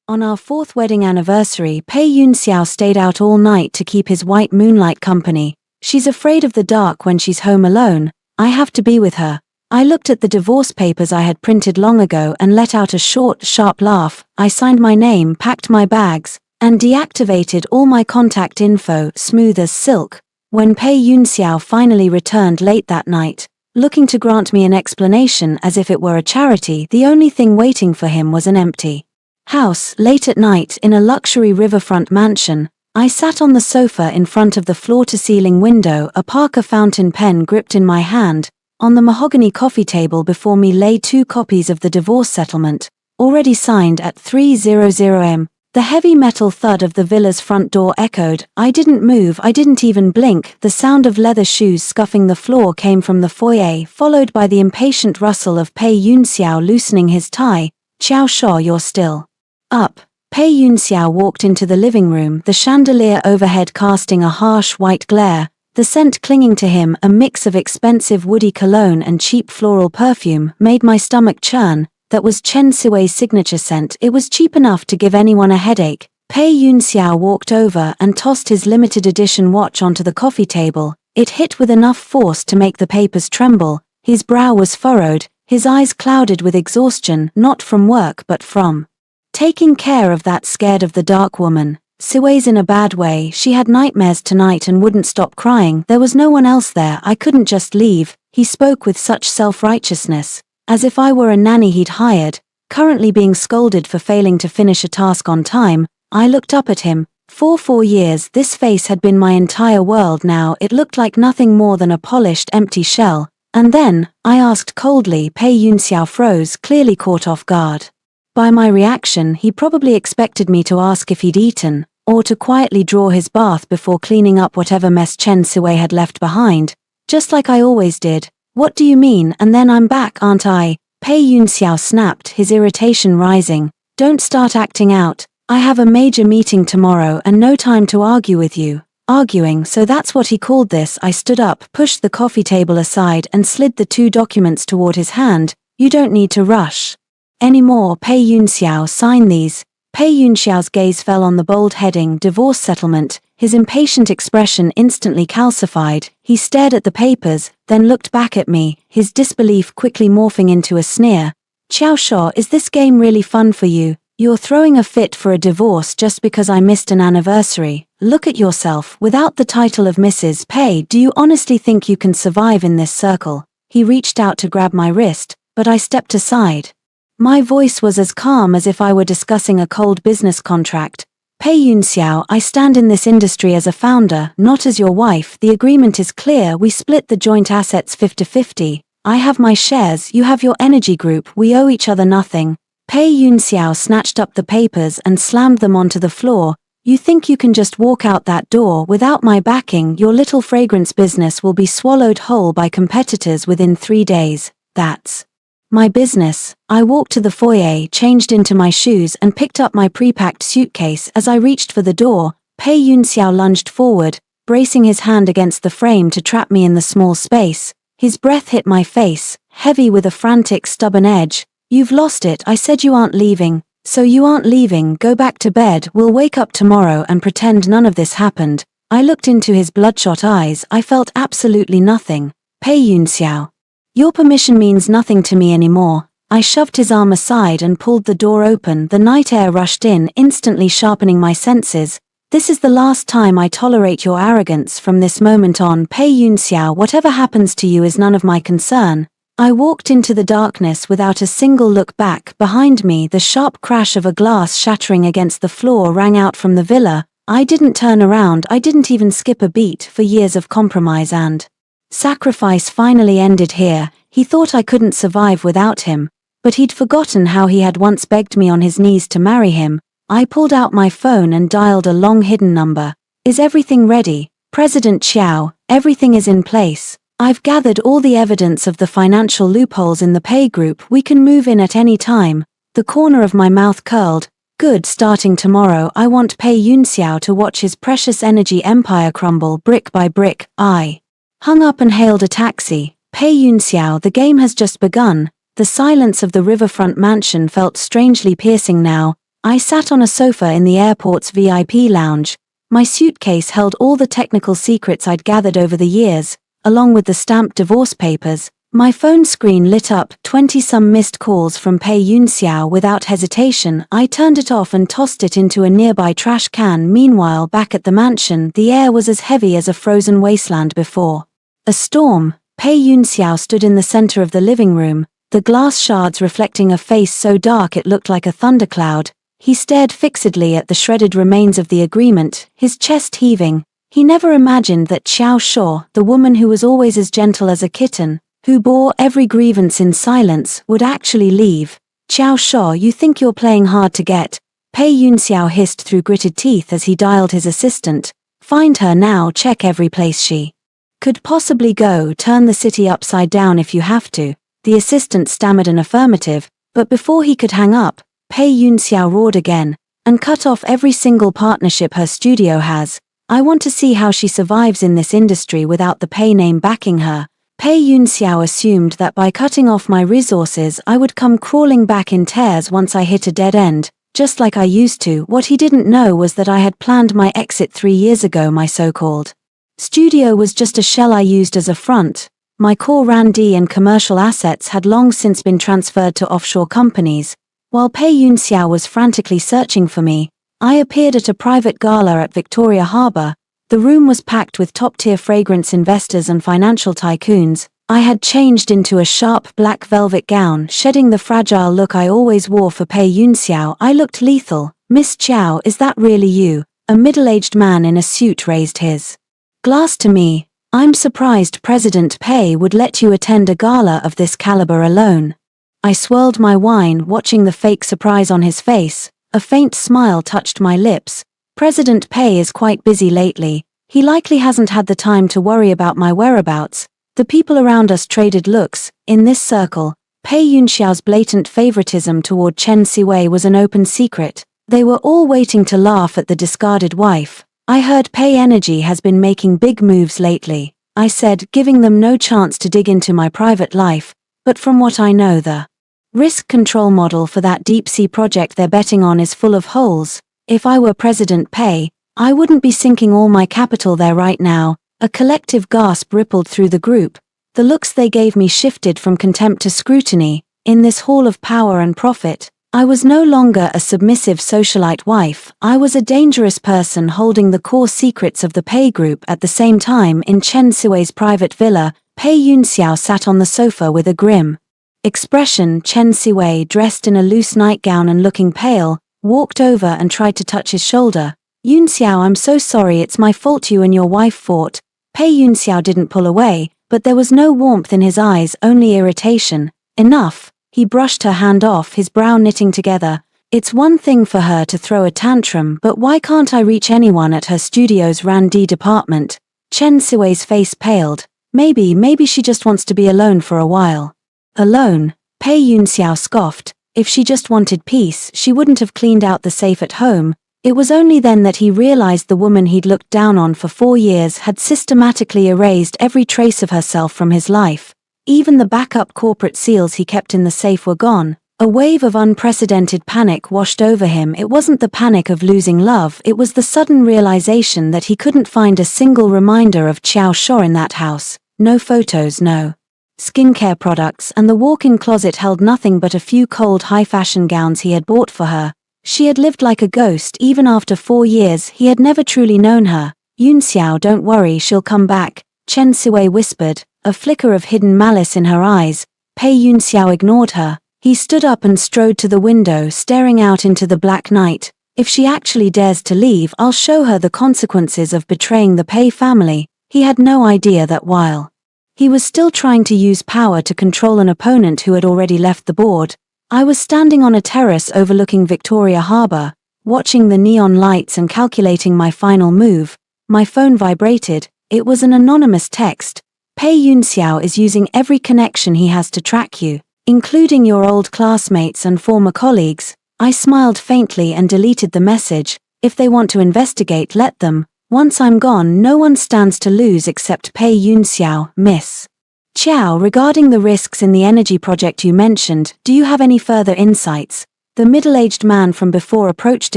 On our 4th wedding anniversary, Pei Yunxiao stayed out all night to keep his white moonlight company. She's afraid of the dark when she's home alone. I have to be with her. I looked at the divorce papers I had printed long ago and let out a short, sharp laugh. I signed my name, packed my bags, and deactivated all my contact info, smooth as silk. When Pei Yunxiao finally returned late that night, looking to grant me an explanation as if it were a charity, the only thing waiting for him was an empty house. Late at night in a luxury riverfront mansion, I sat on the sofa in front of the floor-to-ceiling window, a Parker fountain pen gripped in my hand. On the mahogany coffee table before me lay 2 copies of the divorce settlement, already signed at 300 m. The heavy metal thud of the villa's front door echoed. I didn't move, I didn't even blink. The sound of leather shoes scuffing the floor came from the foyer, followed by the impatient rustle of Pei Yunxiao loosening his tie. "Xiao Shuo, you're still up." Pei Yunxiao walked into the living room, the chandelier overhead casting a harsh white glare, the scent clinging to him, a mix of expensive woody cologne and cheap floral perfume, made my stomach churn. That was Chen Siwei's signature scent. It was cheap enough to give anyone a headache. Pei Yunxiao walked over and tossed his limited edition watch onto the coffee table. It hit with enough force to make the papers tremble. His brow was furrowed, his eyes clouded with exhaustion, not from work but from taking care of that scared of the dark woman. "Siwei's in a bad way, she had nightmares tonight and wouldn't stop crying. There was no one else there, I couldn't just leave." He spoke with such self-righteousness, as if I were a nanny he'd hired, currently being scolded for failing to finish a task on time. I looked up at him. For 4 years this face had been my entire world. Now it looked like nothing more than a polished, empty shell. "And then?" I asked coldly. Pei Yunxiao froze, clearly caught off guard by my reaction. He probably expected me to ask if he'd eaten, or to quietly draw his bath before cleaning up whatever mess Chen Siwei had left behind, just like I always did. "What do you mean, and then I'm back, aren't I?" Pei Yunxiao snapped, his irritation rising. "Don't start acting out. I have a major meeting tomorrow and no time to argue with you." Arguing, so that's what he called this. I stood up, pushed the coffee table aside and slid the 2 documents toward his hand. "You don't need to rush anymore, Pei Yunxiao, sign these." Pei Yunxiao's gaze fell on the bold heading, "Divorce Settlement." His impatient expression instantly calcified. He stared at the papers, then looked back at me, his disbelief quickly morphing into a sneer. "Xiao Shuo, is this game really fun for you? You're throwing a fit for a divorce just because I missed an anniversary. Look at yourself. Without the title of Mrs. Pei, do you honestly think you can survive in this circle?" He reached out to grab my wrist, but I stepped aside. My voice was as calm as if I were discussing a cold business contract. "Pei Yunxiao, I stand in this industry as a founder, not as your wife. The agreement is clear, we split the joint assets 50-50. I have my shares, you have your energy group, we owe each other nothing." Pei Yunxiao snatched up the papers and slammed them onto the floor. "You think you can just walk out that door without my backing? Your little fragrance business will be swallowed whole by competitors within 3 days. That's my business." I walked to the foyer, changed into my shoes and picked up my pre-packed suitcase. As I reached for the door, Pei Yunxiao lunged forward, bracing his hand against the frame to trap me in the small space. His breath hit my face, heavy with a frantic, stubborn edge. "You've lost it. I said you aren't leaving. So you aren't leaving. Go back to bed. We'll wake up tomorrow and pretend none of this happened." I looked into his bloodshot eyes. I felt absolutely nothing. "Pei Yunxiao, your permission means nothing to me anymore." I shoved his arm aside and pulled the door open. The night air rushed in, instantly sharpening my senses. "This is the last time I tolerate your arrogance. From this moment on, Pei Yunxiao, whatever happens to you is none of my concern." I walked into the darkness without a single look back. Behind me, the sharp crash of a glass shattering against the floor rang out from the villa. I didn't turn around, I didn't even skip a beat. For years of compromise and sacrifice finally ended here. He thought I couldn't survive without him, but he'd forgotten how he had once begged me on his knees to marry him. I pulled out my phone and dialed a long hidden number. "Is everything ready? President Xiao, everything is in place. I've gathered all the evidence of the financial loopholes in the Pei Group. We can move in at any time." The corner of my mouth curled. "Good, starting tomorrow I want Pei Yunxiao to watch his precious energy empire crumble brick by brick." I hung up and hailed a taxi. "Pei Yunxiao, the game has just begun." The silence of the riverfront mansion felt strangely piercing now. I sat on a sofa in the airport's VIP lounge. My suitcase held all the technical secrets I'd gathered over the years, along with the stamped divorce papers. My phone screen lit up, 20-some missed calls from Pei Yunxiao. Without hesitation, I turned it off and tossed it into a nearby trash can. Meanwhile, back at the mansion, the air was as heavy as a frozen wasteland before a storm. Pei Yunxiao stood in the center of the living room, the glass shards reflecting a face so dark it looked like a thundercloud. He stared fixedly at the shredded remains of the agreement, his chest heaving. He never imagined that Xiao Shuo, the woman who was always as gentle as a kitten, who bore every grievance in silence, would actually leave. Xiao Shuo, you think you're playing hard to get? Pei Yunxiao hissed through gritted teeth as he dialed his assistant. Find her now, check every place she could possibly go, turn the city upside down if you have to. The assistant stammered an affirmative, but before he could hang up, Pei Yunxiao roared again, and cut off every single partnership her studio has. I want to see how she survives in this industry without the Pei name backing her. Pei Yunxiao assumed that by cutting off my resources I would come crawling back in tears once I hit a dead end, just like I used to. What he didn't know was that I had planned my exit 3 years ago. My so-called studio was just a shell I used as a front. My core R&D and commercial assets had long since been transferred to offshore companies. While Pei Yunxiao was frantically searching for me, I appeared at a private gala at Victoria Harbour. The room was packed with top-tier fragrance investors and financial tycoons. I had changed into a sharp black velvet gown, shedding the fragile look I always wore for Pei Yunxiao. I looked lethal. Miss Chiao, is that really you? A middle-aged man in a suit raised his glass to me. I'm surprised President Pei would let you attend a gala of this caliber alone. I swirled my wine, watching the fake surprise on his face. A faint smile touched my lips. President Pei is quite busy lately. He likely hasn't had the time to worry about my whereabouts. The people around us traded looks. In this circle, Pei Yunxiao's blatant favoritism toward Chen Siwei was an open secret. They were all waiting to laugh at the discarded wife. I heard Pei Energy has been making big moves lately, I said, giving them no chance to dig into my private life. But from what I know, the risk control model for that deep-sea project they're betting on is full of holes. If I were President Pei, I wouldn't be sinking all my capital there right now. A collective gasp rippled through the group. The looks they gave me shifted from contempt to scrutiny. In this hall of power and profit, I was no longer a submissive socialite wife. I was a dangerous person holding the core secrets of the Pei Group. At the same time, in Chen Siwei's private villa, Pei Yunxiao sat on the sofa with a grim expression. Chen Siwei, dressed in a loose nightgown and looking pale, walked over and tried to touch his shoulder. Yunxiao, I'm so sorry, it's my fault you and your wife fought. Pei Yunxiao didn't pull away, but there was no warmth in his eyes, only irritation. Enough. He brushed her hand off, his brow knitting together. It's one thing for her to throw a tantrum, but why can't I reach anyone at her studio's R&D department? Chen Siwei's face paled. Maybe she just wants to be alone for a while. Alone? Pei Yunxiao scoffed. If she just wanted peace, she wouldn't have cleaned out the safe at home. It was only then that he realized the woman he'd looked down on for 4 years had systematically erased every trace of herself from his life. Even the backup corporate seals he kept in the safe were gone. A wave of unprecedented panic washed over him. It wasn't the panic of losing love, it was the sudden realization that he couldn't find a single reminder of Xiao Shuo in that house. No photos, no skincare products, and the walk-in closet held nothing but a few cold high-fashion gowns he had bought for her. She had lived like a ghost. Even after 4 years, he had never truly known her. Yunxiao, don't worry, she'll come back, Chen Siwei whispered, a flicker of hidden malice in her eyes. Pei Yunxiao ignored her. He stood up and strode to the window, staring out into the black night. If she actually dares to leave, I'll show her the consequences of betraying the Pei family. He had no idea that while he was still trying to use power to control an opponent who had already left the board, I was standing on a terrace overlooking Victoria Harbour, watching the neon lights and calculating my final move. My phone vibrated. It was an anonymous text. Pei Yunxiao is using every connection he has to track you, including your old classmates and former colleagues. I smiled faintly and deleted the message. If they want to investigate, let them. Once I'm gone, no one stands to lose except Pei Yunxiao. Miss Chiao, regarding the risks in the energy project you mentioned, do you have any further insights? The middle-aged man from before approached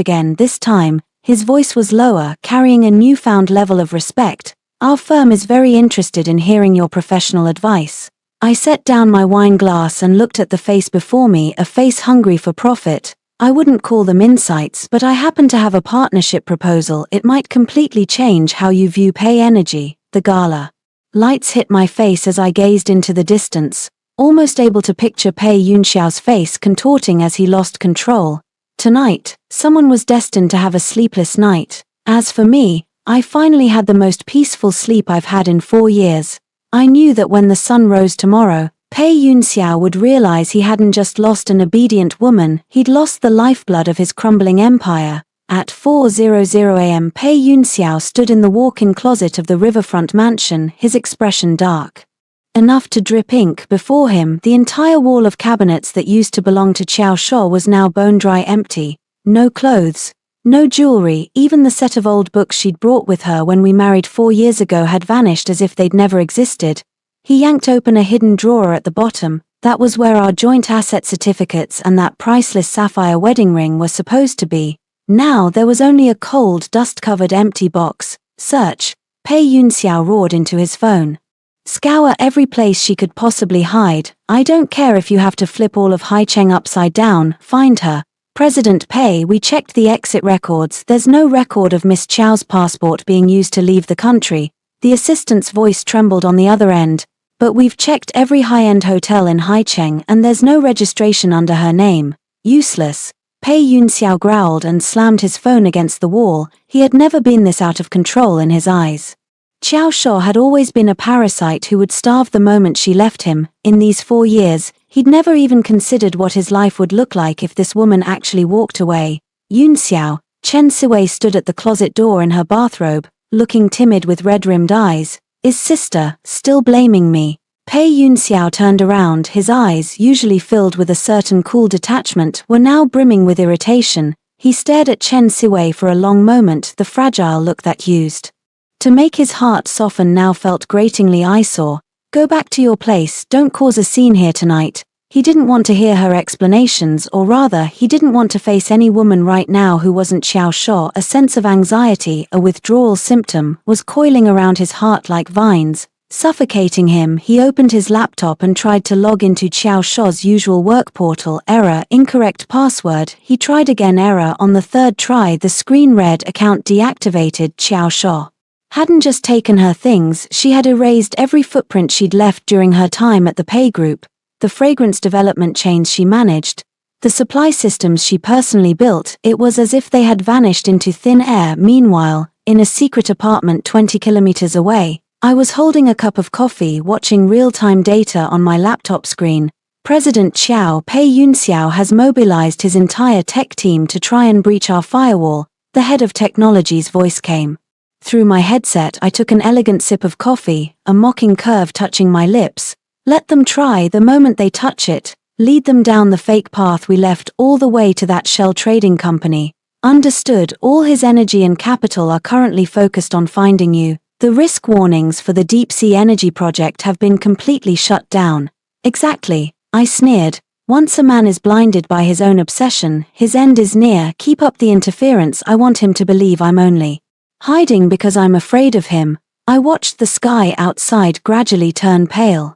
again. This time, his voice was lower, carrying a newfound level of respect. "Our firm is very interested in hearing your professional advice." I set down my wine glass and looked at the face before me, a face hungry for profit. I wouldn't call them insights, but I happen to have a partnership proposal. It might completely change how you view Pay Energy. The gala lights hit my face as I gazed into the distance, almost able to picture Pei Yunxiao's face contorting as he lost control. Tonight, someone was destined to have a sleepless night. As for me, I finally had the most peaceful sleep I've had in 4 years. I knew that when the sun rose tomorrow, Pei Yunxiao would realize he hadn't just lost an obedient woman, he'd lost the lifeblood of his crumbling empire. At 4:00 a.m. Pei Yunxiao stood in the walk-in closet of the riverfront mansion, his expression dark enough to drip ink. Before him, the entire wall of cabinets that used to belong to Qiao Shuo was now bone-dry empty. No clothes, no jewelry, even the set of old books she'd brought with her when we married 4 years ago had vanished as if they'd never existed. He yanked open a hidden drawer at the bottom. That was where our joint asset certificates and that priceless sapphire wedding ring were supposed to be. Now there was only a cold, dust-covered empty box. "Search," Pei Yunxiao roared into his phone. "Scour every place she could possibly hide. I don't care if you have to flip all of Haicheng upside down. Find her." "President Pei, we checked the exit records. There's no record of Miss Chao's passport being used to leave the country." The assistant's voice trembled on the other end. "But we've checked every high-end hotel in Haicheng and there's no registration under her name." "Useless." Pei Yunxiao growled and slammed his phone against the wall. He had never been this out of control in his eyes. Qiao Shuo had always been a parasite who would starve the moment she left him. In these 4 years, he'd never even considered what his life would look like if this woman actually walked away. "Yunxiao," Chen Siwei stood at the closet door in her bathrobe, looking timid with red-rimmed eyes. "Is sister still blaming me?" Pei Yunxiao turned around. His eyes, usually filled with a certain cool detachment, were now brimming with irritation. He stared at Chen Siwei for a long moment, the fragile look that used to make his heart soften now felt gratingly eyesore. "Go back to your place, don't cause a scene here tonight." He didn't want to hear her explanations, or rather, he didn't want to face any woman right now who wasn't Qiao Shuo. A sense of anxiety, a withdrawal symptom, was coiling around his heart like vines, suffocating him. He opened his laptop and tried to log into Qiao Shuo's usual work portal. Error, incorrect password. He tried again, error. On the third try, the screen read, account deactivated. Qiao Shuo hadn't just taken her things, she had erased every footprint she'd left during her time at the Pei Group. The fragrance development chains she managed, the supply systems she personally built, it was as if they had vanished into thin air. Meanwhile, in a secret apartment 20 kilometers away, I was holding a cup of coffee, watching real-time data on my laptop screen. President Qiao Pei Yunxiao has mobilized his entire tech team to try and breach our firewall, the head of technology's voice came through my headset. I took an elegant sip of coffee, a mocking curve touching my lips. "Let them try. The moment they touch it, lead them down the fake path we left, all the way to that shell trading company." "Understood. All his energy and capital are currently focused on finding you. The risk warnings for the deep-sea energy project have been completely shut down." "Exactly," I sneered. "Once a man is blinded by his own obsession, his end is near. Keep up the interference. I want him to believe I'm only hiding because I'm afraid of him." I watched the sky outside gradually turn pale.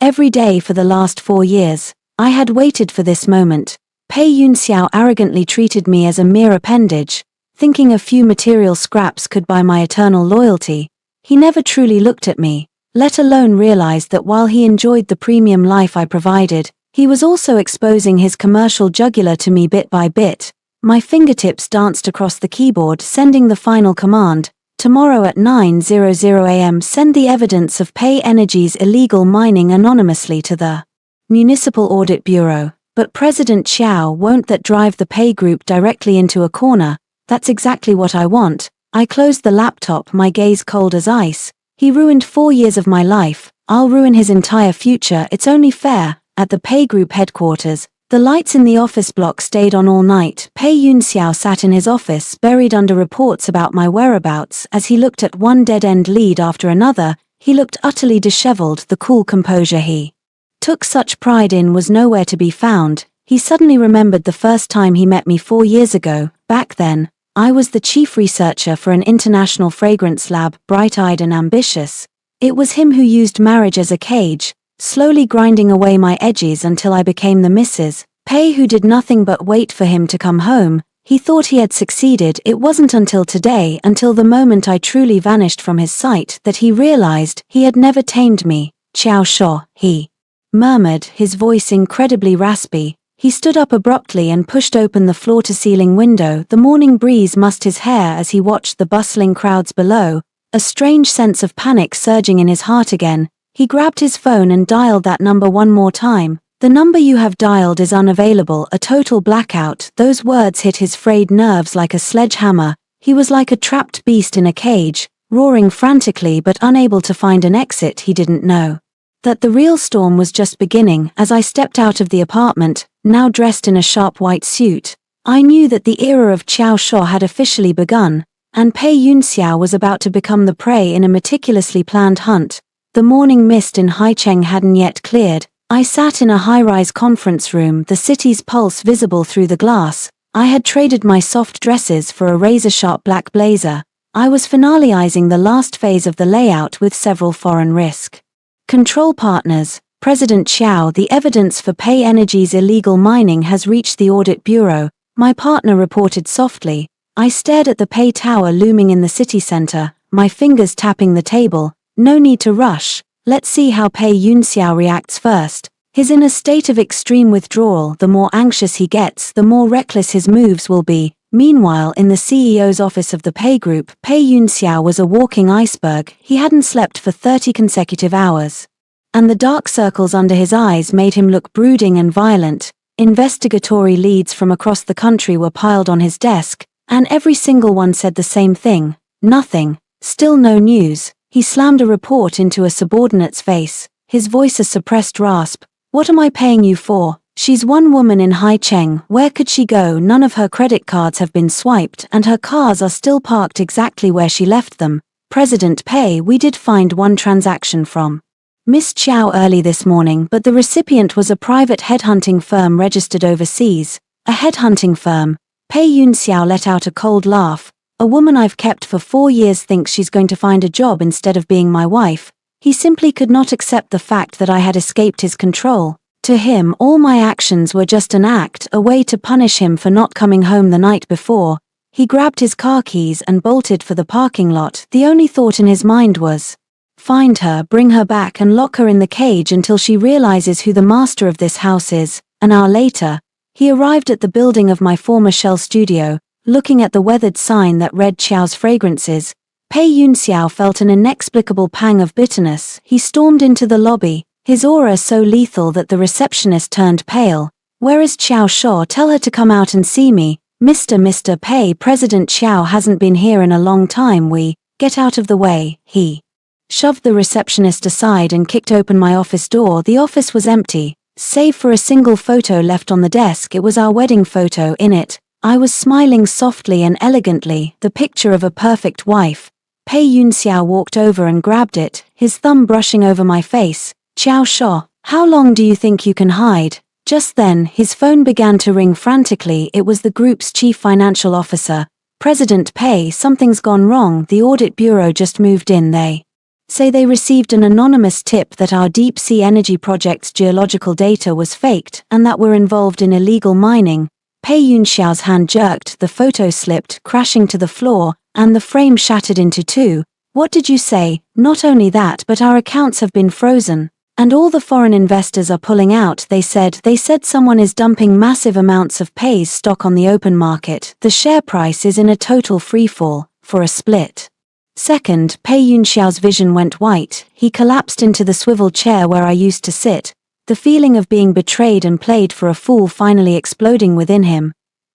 Every day for the last 4 years, I had waited for this moment. Pei Yunxiao arrogantly treated me as a mere appendage, thinking a few material scraps could buy my eternal loyalty. He never truly looked at me, let alone realized that while he enjoyed the premium life I provided, he was also exposing his commercial jugular to me bit by bit. My fingertips danced across the keyboard, sending the final command. "Tomorrow at 9:00 a.m. send the evidence of Pei Energy's illegal mining anonymously to the Municipal Audit Bureau." But President Qiao won't that drive the Pei Group directly into a corner. That's exactly what I want. I closed the laptop, my gaze cold as ice. He ruined 4 years of my life. I'll ruin his entire future. It's only fair. At the Pei Group headquarters, the lights in the office block stayed on all night. Pei Yunxiao sat in his office, buried under reports about my whereabouts. As he looked at one dead-end lead after another, he looked utterly disheveled. The cool composure he took such pride in was nowhere to be found. He suddenly remembered the first time he met me 4 years ago. Back then, I was the chief researcher for an international fragrance lab, bright-eyed and ambitious. It was him who used marriage as a cage, slowly grinding away my edges until I became the Mrs. Pei who did nothing but wait for him to come home. He thought he had succeeded. It wasn't until today, until the moment I truly vanished from his sight, that he realized he had never tamed me. Qiao Shuo, he murmured, his voice incredibly raspy. He stood up abruptly and pushed open the floor-to-ceiling window. The morning breeze mussed his hair as he watched the bustling crowds below, a strange sense of panic surging in his heart again. He grabbed his phone and dialed that number one more time. "The number you have dialed is unavailable." A total blackout. Those words hit his frayed nerves like a sledgehammer. He was like a trapped beast in a cage, roaring frantically but unable to find an exit. He didn't know that the real storm was just beginning. As I stepped out of the apartment, now dressed in a sharp white suit, I knew that the era of Qiao Shuo had officially begun, and Pei Yunxiao was about to become the prey in a meticulously planned hunt. The morning mist in Haicheng hadn't yet cleared. I sat in a high-rise conference room, the city's pulse visible through the glass. I had traded my soft dresses for a razor-sharp black blazer. I was finalizing the last phase of the layout with several foreign risk control partners. President Qiao, the evidence for Pei Energy's illegal mining has reached the audit bureau, my partner reported softly. I stared at the Pei Tower looming in the city center, my fingers tapping the table. No need to rush. Let's see how Pei Yunxiao reacts first. He's in a state of extreme withdrawal. The more anxious he gets, the more reckless his moves will be. Meanwhile, in the CEO's office of the Pei Group, Pei Yunxiao was a walking iceberg. He hadn't slept for 30 consecutive hours, and the dark circles under his eyes made him look brooding and violent. Investigatory leads from across the country were piled on his desk, and every single one said the same thing. Nothing. Still no news. He slammed a report into a subordinate's face, his voice a suppressed rasp. "What am I paying you for? She's one woman in Haicheng. Where could she go? None of her credit cards have been swiped and her cars are still parked exactly where she left them. President Pei, we did find one transaction from Miss Qiao early this morning, but the recipient was a private headhunting firm registered overseas." A headhunting firm? Pei Yunxiao let out a cold laugh. "A woman I've kept for 4 years thinks she's going to find a job instead of being my wife." He simply could not accept the fact that I had escaped his control. To him, all my actions were just an act, a way to punish him for not coming home the night before. He grabbed his car keys and bolted for the parking lot. The only thought in his mind was, find her, bring her back and lock her in the cage until she realizes who the master of this house is. An hour later, he arrived at the building of my former shell studio, looking at the weathered sign that read Qiao's Fragrances. Pei Yunxiao felt an inexplicable pang of bitterness. He stormed into the lobby, his aura so lethal that the receptionist turned pale. "Where is Qiao Shuo? Tell her to come out and see me." Mr. Pei, President Qiao hasn't been here in a long time. Get out of the way." He shoved the receptionist aside and kicked open my office door. The office was empty, save for a single photo left on the desk. It was our wedding photo. In it, I was smiling softly and elegantly, the picture of a perfect wife. Pei Yunxiao walked over and grabbed it, his thumb brushing over my face. "Qiao Shuo, how long do you think you can hide?" Just then, his phone began to ring frantically. It was the group's chief financial officer. "President Pei, something's gone wrong. The audit bureau just moved in. They say they received an anonymous tip that our deep-sea energy project's geological data was faked and that we're involved in illegal mining." Pei Yunxiao's hand jerked, the photo slipped, crashing to the floor, and the frame shattered into two. "What did you say?" "Not only that, but our accounts have been frozen, and all the foreign investors are pulling out. They said someone is dumping massive amounts of Pei's stock on the open market. The share price is in a total freefall. For a split second, Pei Yunxiao's vision went white. He collapsed into the swivel chair where I used to sit, the feeling of being betrayed and played for a fool finally exploding within him.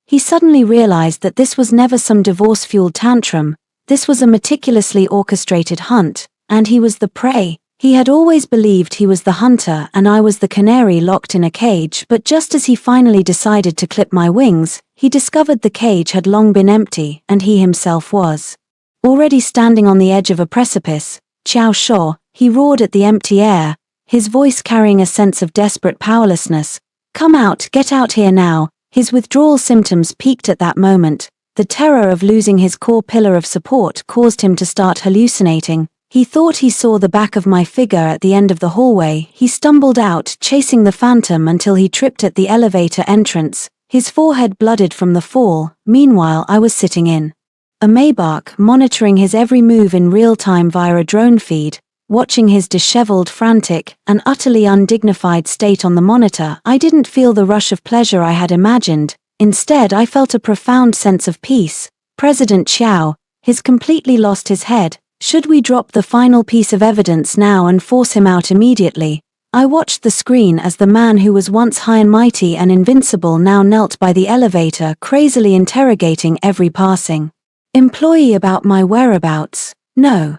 He suddenly realized that this was never some divorce-fueled tantrum. This was a meticulously orchestrated hunt, and he was the prey. He had always believed he was the hunter and I was the canary locked in a cage, but just as he finally decided to clip my wings, he discovered the cage had long been empty and he himself was already standing on the edge of a precipice. "Qiao Shuo," he roared at the empty air, his voice carrying a sense of desperate powerlessness. Come out, get out here now. His withdrawal symptoms peaked at that moment. The terror of losing his core pillar of support caused him to start hallucinating. He thought he saw the back of my figure at the end of the hallway. He stumbled out, chasing the phantom until he tripped at the elevator entrance, his forehead blooded from the fall. Meanwhile, I was sitting in a Maybach, monitoring his every move in real time via a drone feed. Watching his disheveled, frantic, and utterly undignified state on the monitor, I didn't feel the rush of pleasure I had imagined. Instead, I felt a profound sense of peace. President Chiao, he's completely lost his head. Should we drop the final piece of evidence now and force him out immediately? I watched the screen as the man who was once high and mighty and invincible now knelt by the elevator, crazily interrogating every passing employee about my whereabouts. No,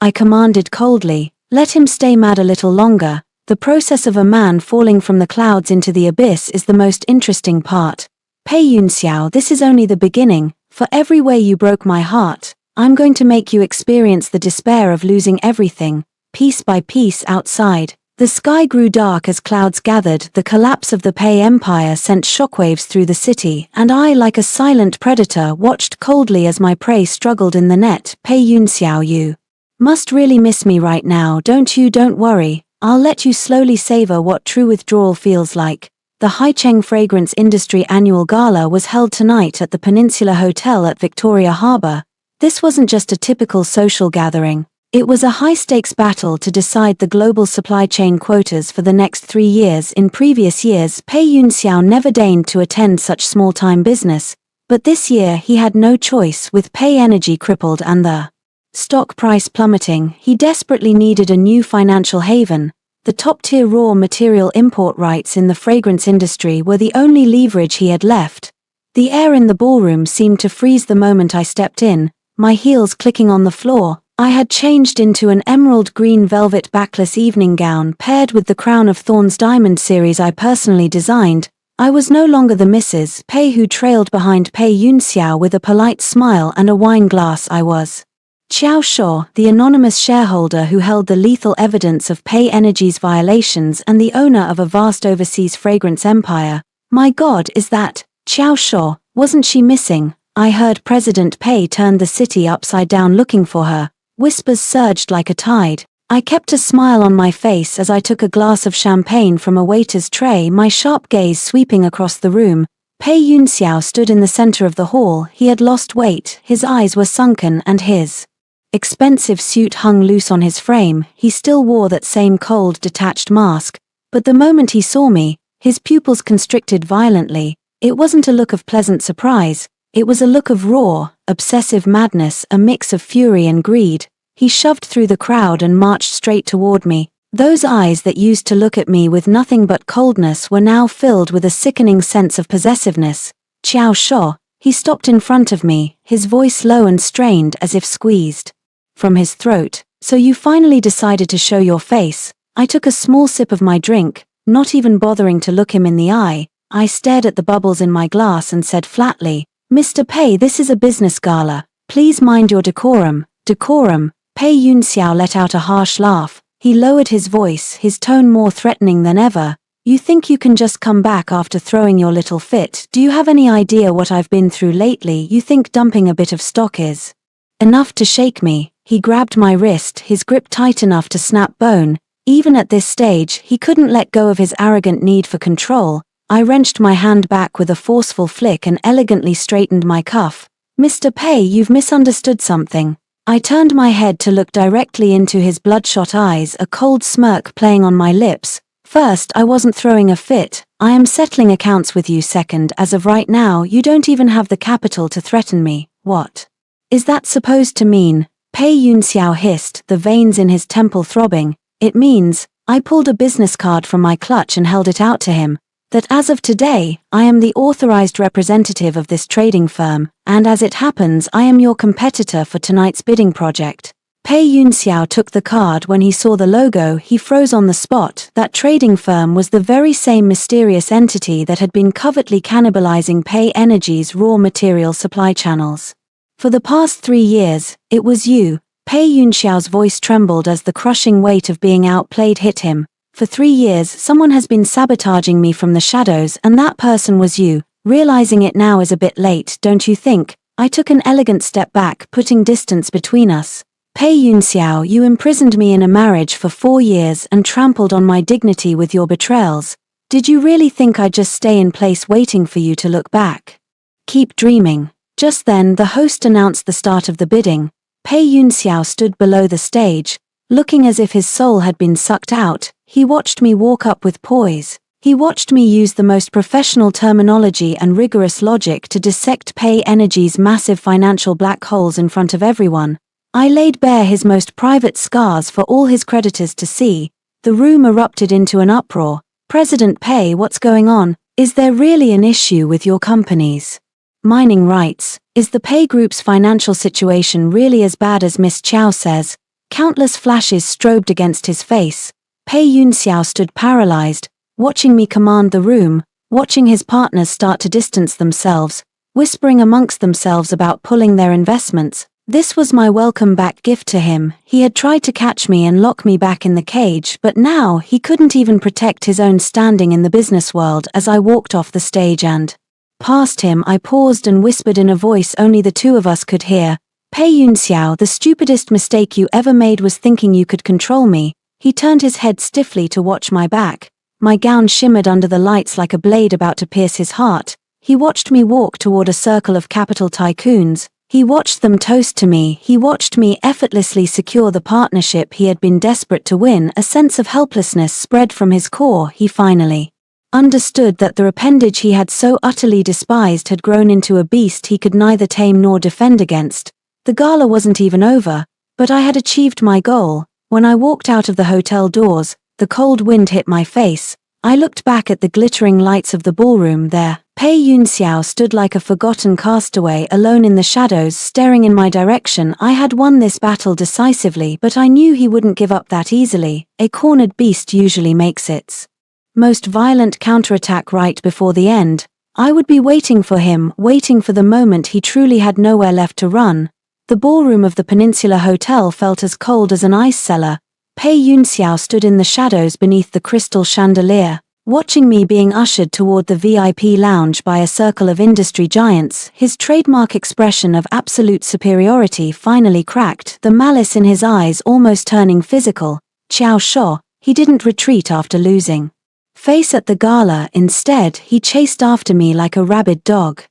I commanded coldly, let him stay mad a little longer. The process of a man falling from the clouds into the abyss is the most interesting part. Pei Yunxiao, this is only the beginning. For every way you broke my heart, I'm going to make you experience the despair of losing everything, piece by piece outside. The sky grew dark as clouds gathered. The collapse of the Pei Empire sent shockwaves through the city, and I, like a silent predator, watched coldly as my prey struggled in the net. Pei Yunxiao, you must really miss me right now, don't you? Don't worry, I'll let you slowly savor what true withdrawal feels like. The Haicheng Fragrance Industry Annual Gala was held tonight at the Peninsula Hotel at Victoria Harbour. This wasn't just a typical social gathering. It was a high-stakes battle to decide the global supply chain quotas for the next 3 years. In previous years, Pei Yunxiao never deigned to attend such small-time business, but this year he had no choice. With Pei Energy crippled and the stock price plummeting, he desperately needed a new financial haven. The top-tier raw material import rights in the fragrance industry were the only leverage he had left. The air in the ballroom seemed to freeze the moment I stepped in, my heels clicking on the floor. I had changed into an emerald green velvet backless evening gown paired with the Crown of Thorns diamond series I personally designed. I was no longer the Mrs. Pei who trailed behind Pei Yunxiao with a polite smile and a wine glass. I was Qiao Shaw, the anonymous shareholder who held the lethal evidence of Pei Energy's violations and the owner of a vast overseas fragrance empire. My God, is that Qiao Shaw? Wasn't she missing? I heard President Pei turned the city upside down looking for her. Whispers surged like a tide. I kept a smile on my face as I took a glass of champagne from a waiter's tray, my sharp gaze sweeping across the room. Pei Yunxiao stood in the center of the hall. He had lost weight, his eyes were sunken, and his expensive suit hung loose on his frame. He still wore that same cold, detached mask, but the moment he saw me, his pupils constricted violently. It wasn't a look of pleasant surprise, it was a look of raw, obsessive madness, a mix of fury and greed. He shoved through the crowd and marched straight toward me. Those eyes that used to look at me with nothing but coldness were now filled with a sickening sense of possessiveness. Qiao Shaw, he stopped in front of me, his voice low and strained as if squeezed from his throat. So you finally decided to show your face. I took a small sip of my drink, not even bothering to look him in the eye. I stared at the bubbles in my glass and said flatly, Mr. Pei, this is a business gala. Please mind your decorum. Decorum? Pei Yunxiao let out a harsh laugh. He lowered his voice, his tone more threatening than ever. You think you can just come back after throwing your little fit? Do you have any idea what I've been through lately? You think dumping a bit of stock is enough to shake me? He grabbed my wrist, his grip tight enough to snap bone. Even at this stage, he couldn't let go of his arrogant need for control. I wrenched my hand back with a forceful flick and elegantly straightened my cuff. Mr. Pei, you've misunderstood something. I turned my head to look directly into his bloodshot eyes, a cold smirk playing on my lips. First, I wasn't throwing a fit. I am settling accounts with you. Second, as of right now, you don't even have the capital to threaten me. What is that supposed to mean? Pei Yunxiao hissed, the veins in his temple throbbing. It means, I pulled a business card from my clutch and held it out to him, that as of today, I am the authorized representative of this trading firm, and as it happens, I am your competitor for tonight's bidding project. Pei Yunxiao took the card. When he saw the logo, he froze on the spot. That trading firm was the very same mysterious entity that had been covertly cannibalizing Pei Energy's raw material supply channels. For the past 3 years, it was you. Pei Yunxiao's voice trembled as the crushing weight of being outplayed hit him. For 3 years someone has been sabotaging me from the shadows, and that person was you. Realizing it now is a bit late, don't you think? I took an elegant step back, putting distance between us. Pei Yunxiao, you imprisoned me in a marriage for 4 years and trampled on my dignity with your betrayals. Did you really think I'd just stay in place waiting for you to look back? Keep dreaming. Just then the host announced the start of the bidding. Pei Yunxiao stood below the stage, looking as if his soul had been sucked out. He watched me walk up with poise. He watched me use the most professional terminology and rigorous logic to dissect Pei Energy's massive financial black holes in front of everyone. I laid bare his most private scars for all his creditors to see. The room erupted into an uproar. President Pei, what's going on? Is there really an issue with your companies mining rights? Is the Pei Group's financial situation really as bad as Miss Chow says? Countless flashes strobed against his face. Pei Yunxiao stood paralyzed, watching me command the room, watching his partners start to distance themselves, whispering amongst themselves about pulling their investments. This was my welcome back gift to him. He had tried to catch me and lock me back in the cage, but now he couldn't even protect his own standing in the business world. As I walked off the stage and past him, I paused and whispered in a voice only the two of us could hear, Pei Yunxiao, the stupidest mistake you ever made was thinking you could control me. He turned his head stiffly to watch my back. My gown shimmered under the lights like a blade about to pierce his heart. He watched me walk toward a circle of capital tycoons. He watched them toast to me. He watched me effortlessly secure the partnership he had been desperate to win. A sense of helplessness spread from his core. He finally understood that the appendage he had so utterly despised had grown into a beast he could neither tame nor defend against. The gala wasn't even over, but I had achieved my goal. When I walked out of the hotel doors, the cold wind hit my face. I looked back at the glittering lights of the ballroom. There, Pei Yunxiao stood like a forgotten castaway, alone in the shadows, staring in my direction. I had won this battle decisively, but I knew he wouldn't give up that easily. A cornered beast usually makes its most violent counterattack right before the end. I would be waiting for him, waiting for the moment he truly had nowhere left to run. The ballroom of the Peninsula Hotel felt as cold as an ice cellar. Pei Yunxiao stood in the shadows beneath the crystal chandelier, watching me being ushered toward the VIP lounge by a circle of industry giants. His trademark expression of absolute superiority finally cracked, the malice in his eyes almost turning physical. Xiao Shuo, he didn't retreat after losing face at the gala. Instead, he chased after me like a rabid dog.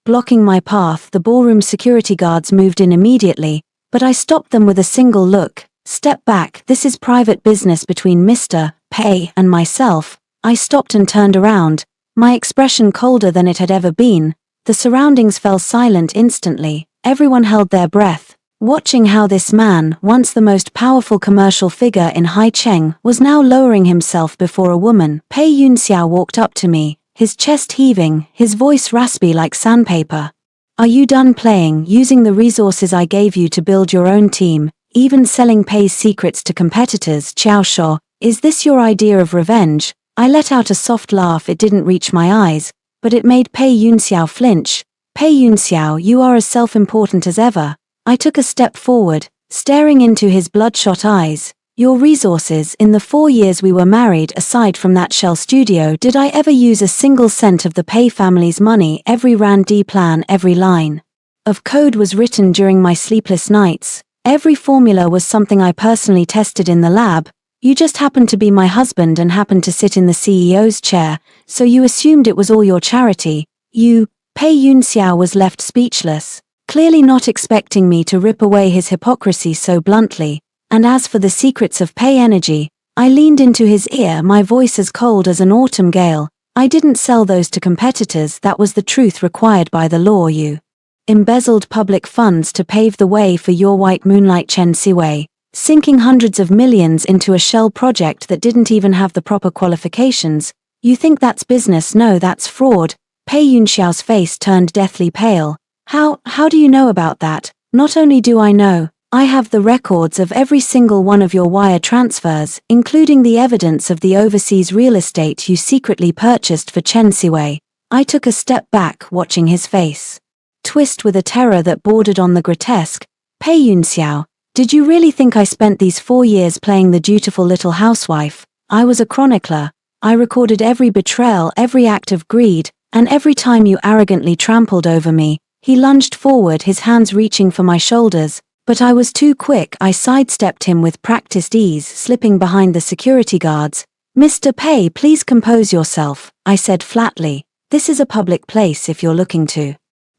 Blocking my path, the ballroom security guards moved in immediately, but I stopped them with a single look. Step back, this is private business between Mr. Pei and myself. I stopped and turned around, my expression colder than it had ever been. The surroundings fell silent instantly. Everyone held their breath, watching how this man, once the most powerful commercial figure in Haicheng, was now lowering himself before a woman. Pei Yunxiao walked up to me, his chest heaving, his voice raspy like sandpaper. Are you done playing, using the resources I gave you to build your own team, even selling Pei's secrets to competitors? Xiao Shuo, is this your idea of revenge? I let out a soft laugh. It didn't reach my eyes, but it made Pei Yunxiao flinch. Pei Yunxiao, you are as self-important as ever. I took a step forward, staring into his bloodshot eyes. Your resources. In the 4 years we were married, aside from that shell studio, did I ever use a single cent of the Pei family's money? Every R&D plan, every line of code was written during my sleepless nights. Every formula was something I personally tested in the lab. You just happened to be my husband and happened to sit in the CEO's chair, so you assumed it was all your charity. Pei Yunxiao was left speechless, clearly not expecting me to rip away his hypocrisy so bluntly. And as for the secrets of Pei Energy, I leaned into his ear, my voice as cold as an autumn gale. I didn't sell those to competitors. That was the truth required by the law. You embezzled public funds to pave the way for your white moonlight Chen Siwei, sinking hundreds of millions into a shell project that didn't even have the proper qualifications. You think that's business? No, that's fraud. Pei Yunxiao's face turned deathly pale. How do you know about that? Not only do I know, I have the records of every single one of your wire transfers, including the evidence of the overseas real estate you secretly purchased for Chen Siwei. I took a step back, watching his face twist with a terror that bordered on the grotesque. Pei Yunxiao, did you really think I spent these 4 years playing the dutiful little housewife? I was a chronicler. I recorded every betrayal, every act of greed, and every time you arrogantly trampled over me. He lunged forward, his hands reaching for my shoulders, but I was too quick. I sidestepped him with practiced ease, slipping behind the security guards. "Mr. Pei, please compose yourself," I said flatly. "This is a public place. If you're looking to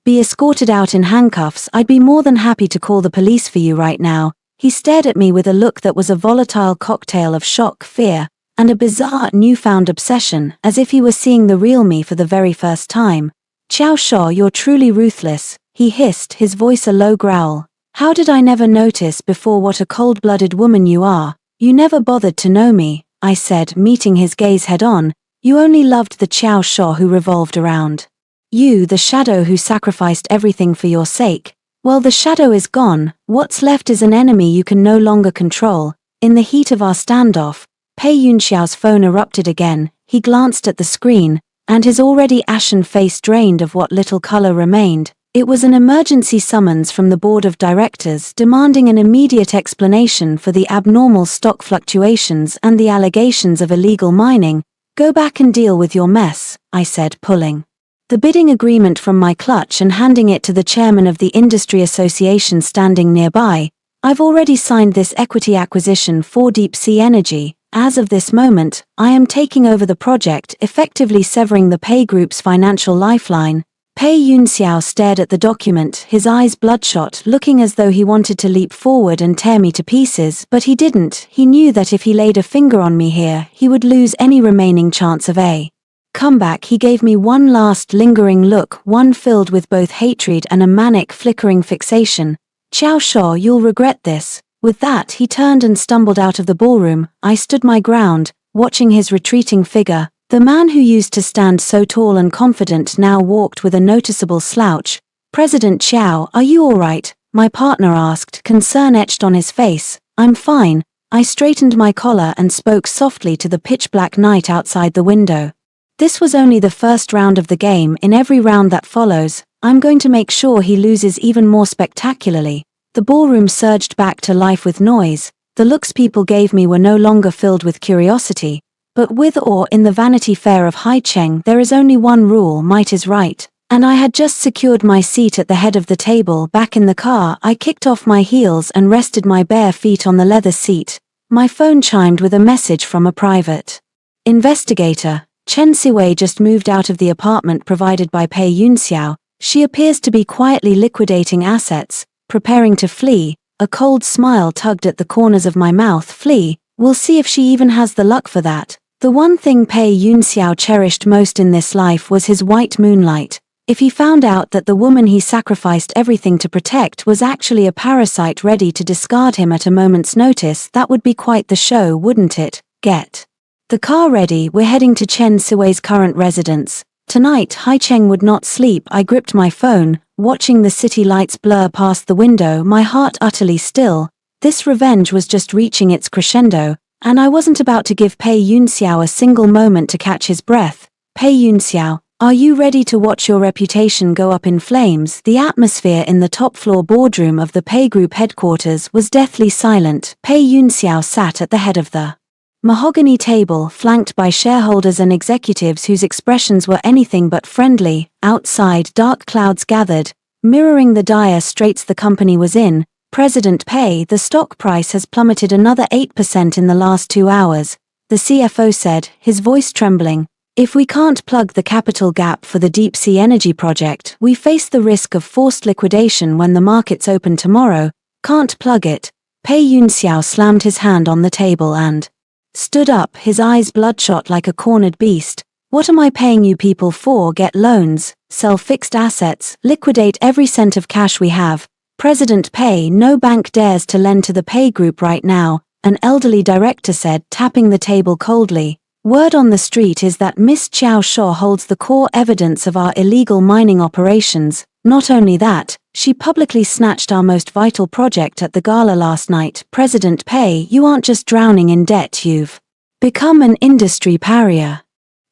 be escorted out in handcuffs, I'd be more than happy to call the police for you right now." He stared at me with a look that was a volatile cocktail of shock, fear, and a bizarre, newfound obsession, as if he were seeing the real me for the very first time. "Qiao Shaw, you're truly ruthless," he hissed, his voice a low growl. "How did I never notice before what a cold-blooded woman you are? You never bothered to know me," I said, meeting his gaze head-on. "You only loved the Qiao Shaw who revolved around you, the shadow who sacrificed everything for your sake. Well, the shadow is gone. What's left is an enemy you can no longer control." In the heat of our standoff, Pei Yunxiao's phone erupted again. He glanced at the screen, and his already ashen face drained of what little color remained. It was an emergency summons from the board of directors demanding an immediate explanation for the abnormal stock fluctuations and the allegations of illegal mining. "Go back and deal with your mess," I said, pulling the bidding agreement from my clutch and handing it to the chairman of the industry association standing nearby. "I've already signed this equity acquisition for Deep Sea Energy. As of this moment, I am taking over the project, effectively severing the Pei Group's financial lifeline." Pei Yunxiao stared at the document, his eyes bloodshot, looking as though he wanted to leap forward and tear me to pieces, but he didn't. He knew that if he laid a finger on me here, he would lose any remaining chance of a comeback. He gave me one last lingering look, one filled with both hatred and a manic, flickering fixation. "Qiao Shaw, you'll regret this." With that, he turned and stumbled out of the ballroom. I stood my ground, watching his retreating figure. The man who used to stand so tall and confident now walked with a noticeable slouch. "President Qiao, are you all right?" my partner asked, concern etched on his face. "I'm fine." I straightened my collar and spoke softly to the pitch-black night outside the window. "This was only the first round of the game. In every round that follows, I'm going to make sure he loses even more spectacularly." The ballroom surged back to life with noise. The looks people gave me were no longer filled with curiosity, but with awe. In the Vanity Fair of Haicheng, there is only one rule: might is right. And I had just secured my seat at the head of the table. Back in the car, I kicked off my heels and rested my bare feet on the leather seat. My phone chimed with a message from a private investigator. "Chen Siwei just moved out of the apartment provided by Pei Yunxiao. She appears to be quietly liquidating assets, preparing to flee." A cold smile tugged at the corners of my mouth. "Flee? We'll see if she even has the luck for that." The one thing Pei Yunxiao cherished most in this life was his white moonlight. If he found out that the woman he sacrificed everything to protect was actually a parasite ready to discard him at a moment's notice, that would be quite the show, wouldn't it? "Get the car ready, we're heading to Chen Siwei's current residence." Tonight, Haicheng would not sleep. I gripped my phone, watching the city lights blur past the window, my heart utterly still. This revenge was just reaching its crescendo, and I wasn't about to give Pei Yunxiao a single moment to catch his breath. "Pei Yunxiao, are you ready to watch your reputation go up in flames?" The atmosphere in the top-floor boardroom of the Pei Group headquarters was deathly silent. Pei Yunxiao sat at the head of the mahogany table, flanked by shareholders and executives whose expressions were anything but friendly. Outside, dark clouds gathered, mirroring the dire straits the company was in. "President Pei, the stock price has plummeted another 8% in the last 2 hours, the CFO said, his voice trembling. "If we can't plug the capital gap for the Deep Sea Energy project, we face the risk of forced liquidation when the markets open tomorrow." "Can't plug it." Pei Yunxiao slammed his hand on the table and stood up, his eyes bloodshot like a cornered beast. "What am I paying you people for? Get loans, sell fixed assets, liquidate every cent of cash we have." "President Pei, no bank dares to lend to the Pei Group right now," an elderly director said, tapping the table coldly. "Word on the street is that Miss Qiao Shaw holds the core evidence of our illegal mining operations. Not only that, she publicly snatched our most vital project at the gala last night." "President Pei, you aren't just drowning in debt, you've become an industry pariah."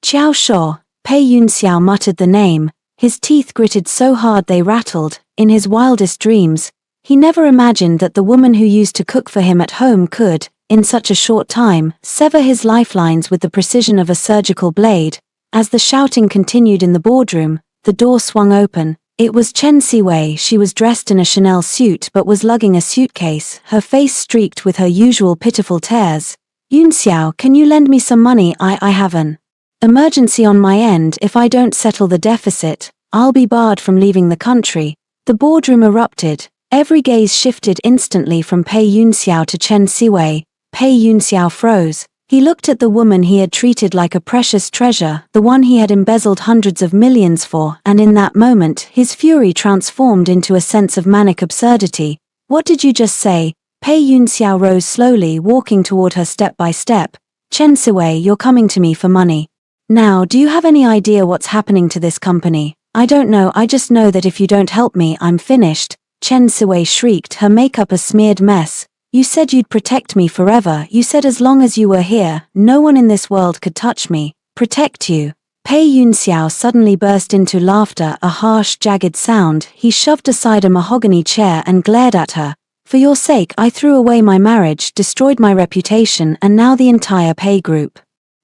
"Qiao Shaw," Pei Yunxiao muttered the name, his teeth gritted so hard they rattled. In his wildest dreams, he never imagined that the woman who used to cook for him at home could, in such a short time, sever his lifelines with the precision of a surgical blade. As the shouting continued in the boardroom, the door swung open. It was Chen Siwei. She was dressed in a Chanel suit but was lugging a suitcase, her face streaked with her usual pitiful tears. Yun Xiao, can you lend me some money? I have an emergency on my end. If I don't settle the deficit, I'll be barred from leaving the country. The boardroom erupted. Every gaze shifted instantly from Pei Yunxiao to Chen Siwei. Pei Yunxiao froze. He looked at the woman he had treated like a precious treasure, the one he had embezzled hundreds of millions for, and in that moment, his fury transformed into a sense of manic absurdity. What did you just say? Pei Yunxiao rose slowly, walking toward her step by step. Chen Siwei, you're coming to me for money. Now, do you have any idea what's happening to this company? I don't know, I just know that if you don't help me, I'm finished. Chen Siwei shrieked, her makeup a smeared mess. You said you'd protect me forever. You said as long as you were here, no one in this world could touch me. Protect you. Pei Yunxiao suddenly burst into laughter, a harsh, jagged sound. He shoved aside a mahogany chair and glared at her. For your sake, I threw away my marriage, destroyed my reputation, and now the entire Pei group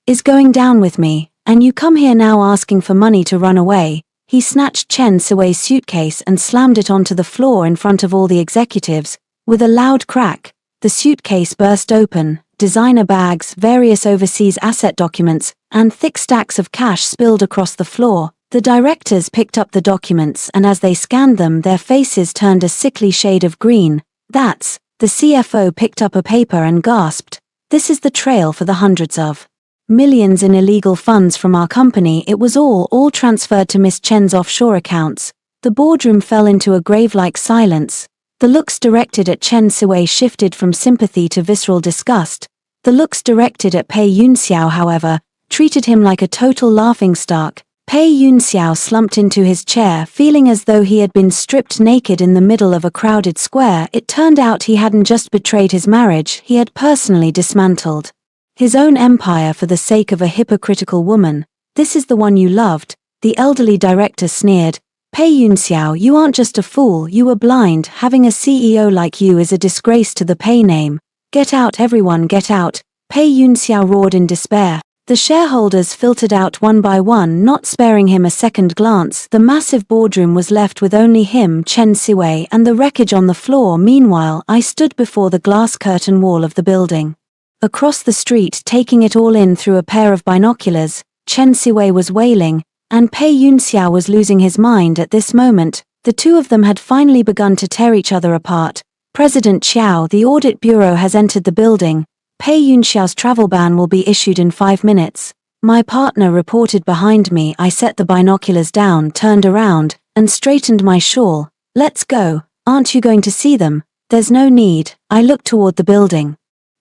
is going down with me. And you come here now asking for money to run away. He snatched Chen Siwei's suitcase and slammed it onto the floor in front of all the executives. With a loud crack, the suitcase burst open. Designer bags, various overseas asset documents, and thick stacks of cash spilled across the floor. The directors picked up the documents, and as they scanned them, their faces turned a sickly shade of green. That's. The CFO picked up a paper and gasped. This is the trail for the hundreds of millions in illegal funds from our company. It was all transferred to Miss Chen's offshore accounts. The boardroom fell into a grave-like silence. The looks directed at Chen Siwei shifted from sympathy to visceral disgust. The looks directed at Pei Yunxiao, however, treated him like a total laughingstock. Pei Yunxiao slumped into his chair, feeling as though he had been stripped naked in the middle of a crowded square. It turned out he hadn't just betrayed his marriage, he had personally dismantled his own empire for the sake of a hypocritical woman. This is the one you loved, the elderly director sneered. Pei Yunxiao, you aren't just a fool, you were blind. Having a CEO like you is a disgrace to the Pei name. Get out, everyone, get out. Pei Yunxiao roared in despair. The shareholders filtered out one by one, not sparing him a second glance. The massive boardroom was left with only him, Chen Siwei, and the wreckage on the floor. Meanwhile, I stood before the glass curtain wall of the building. Across the street, taking it all in through a pair of binoculars, Chen Siwei was wailing, and Pei Yunxiao was losing his mind at this moment. The two of them had finally begun to tear each other apart. President Qiao, the audit bureau has entered the building. Pei Yunxiao's travel ban will be issued in 5 minutes. My partner reported behind me. I set the binoculars down, turned around, and straightened my shawl. Let's go. Aren't you going to see them? There's no need. I looked toward the building.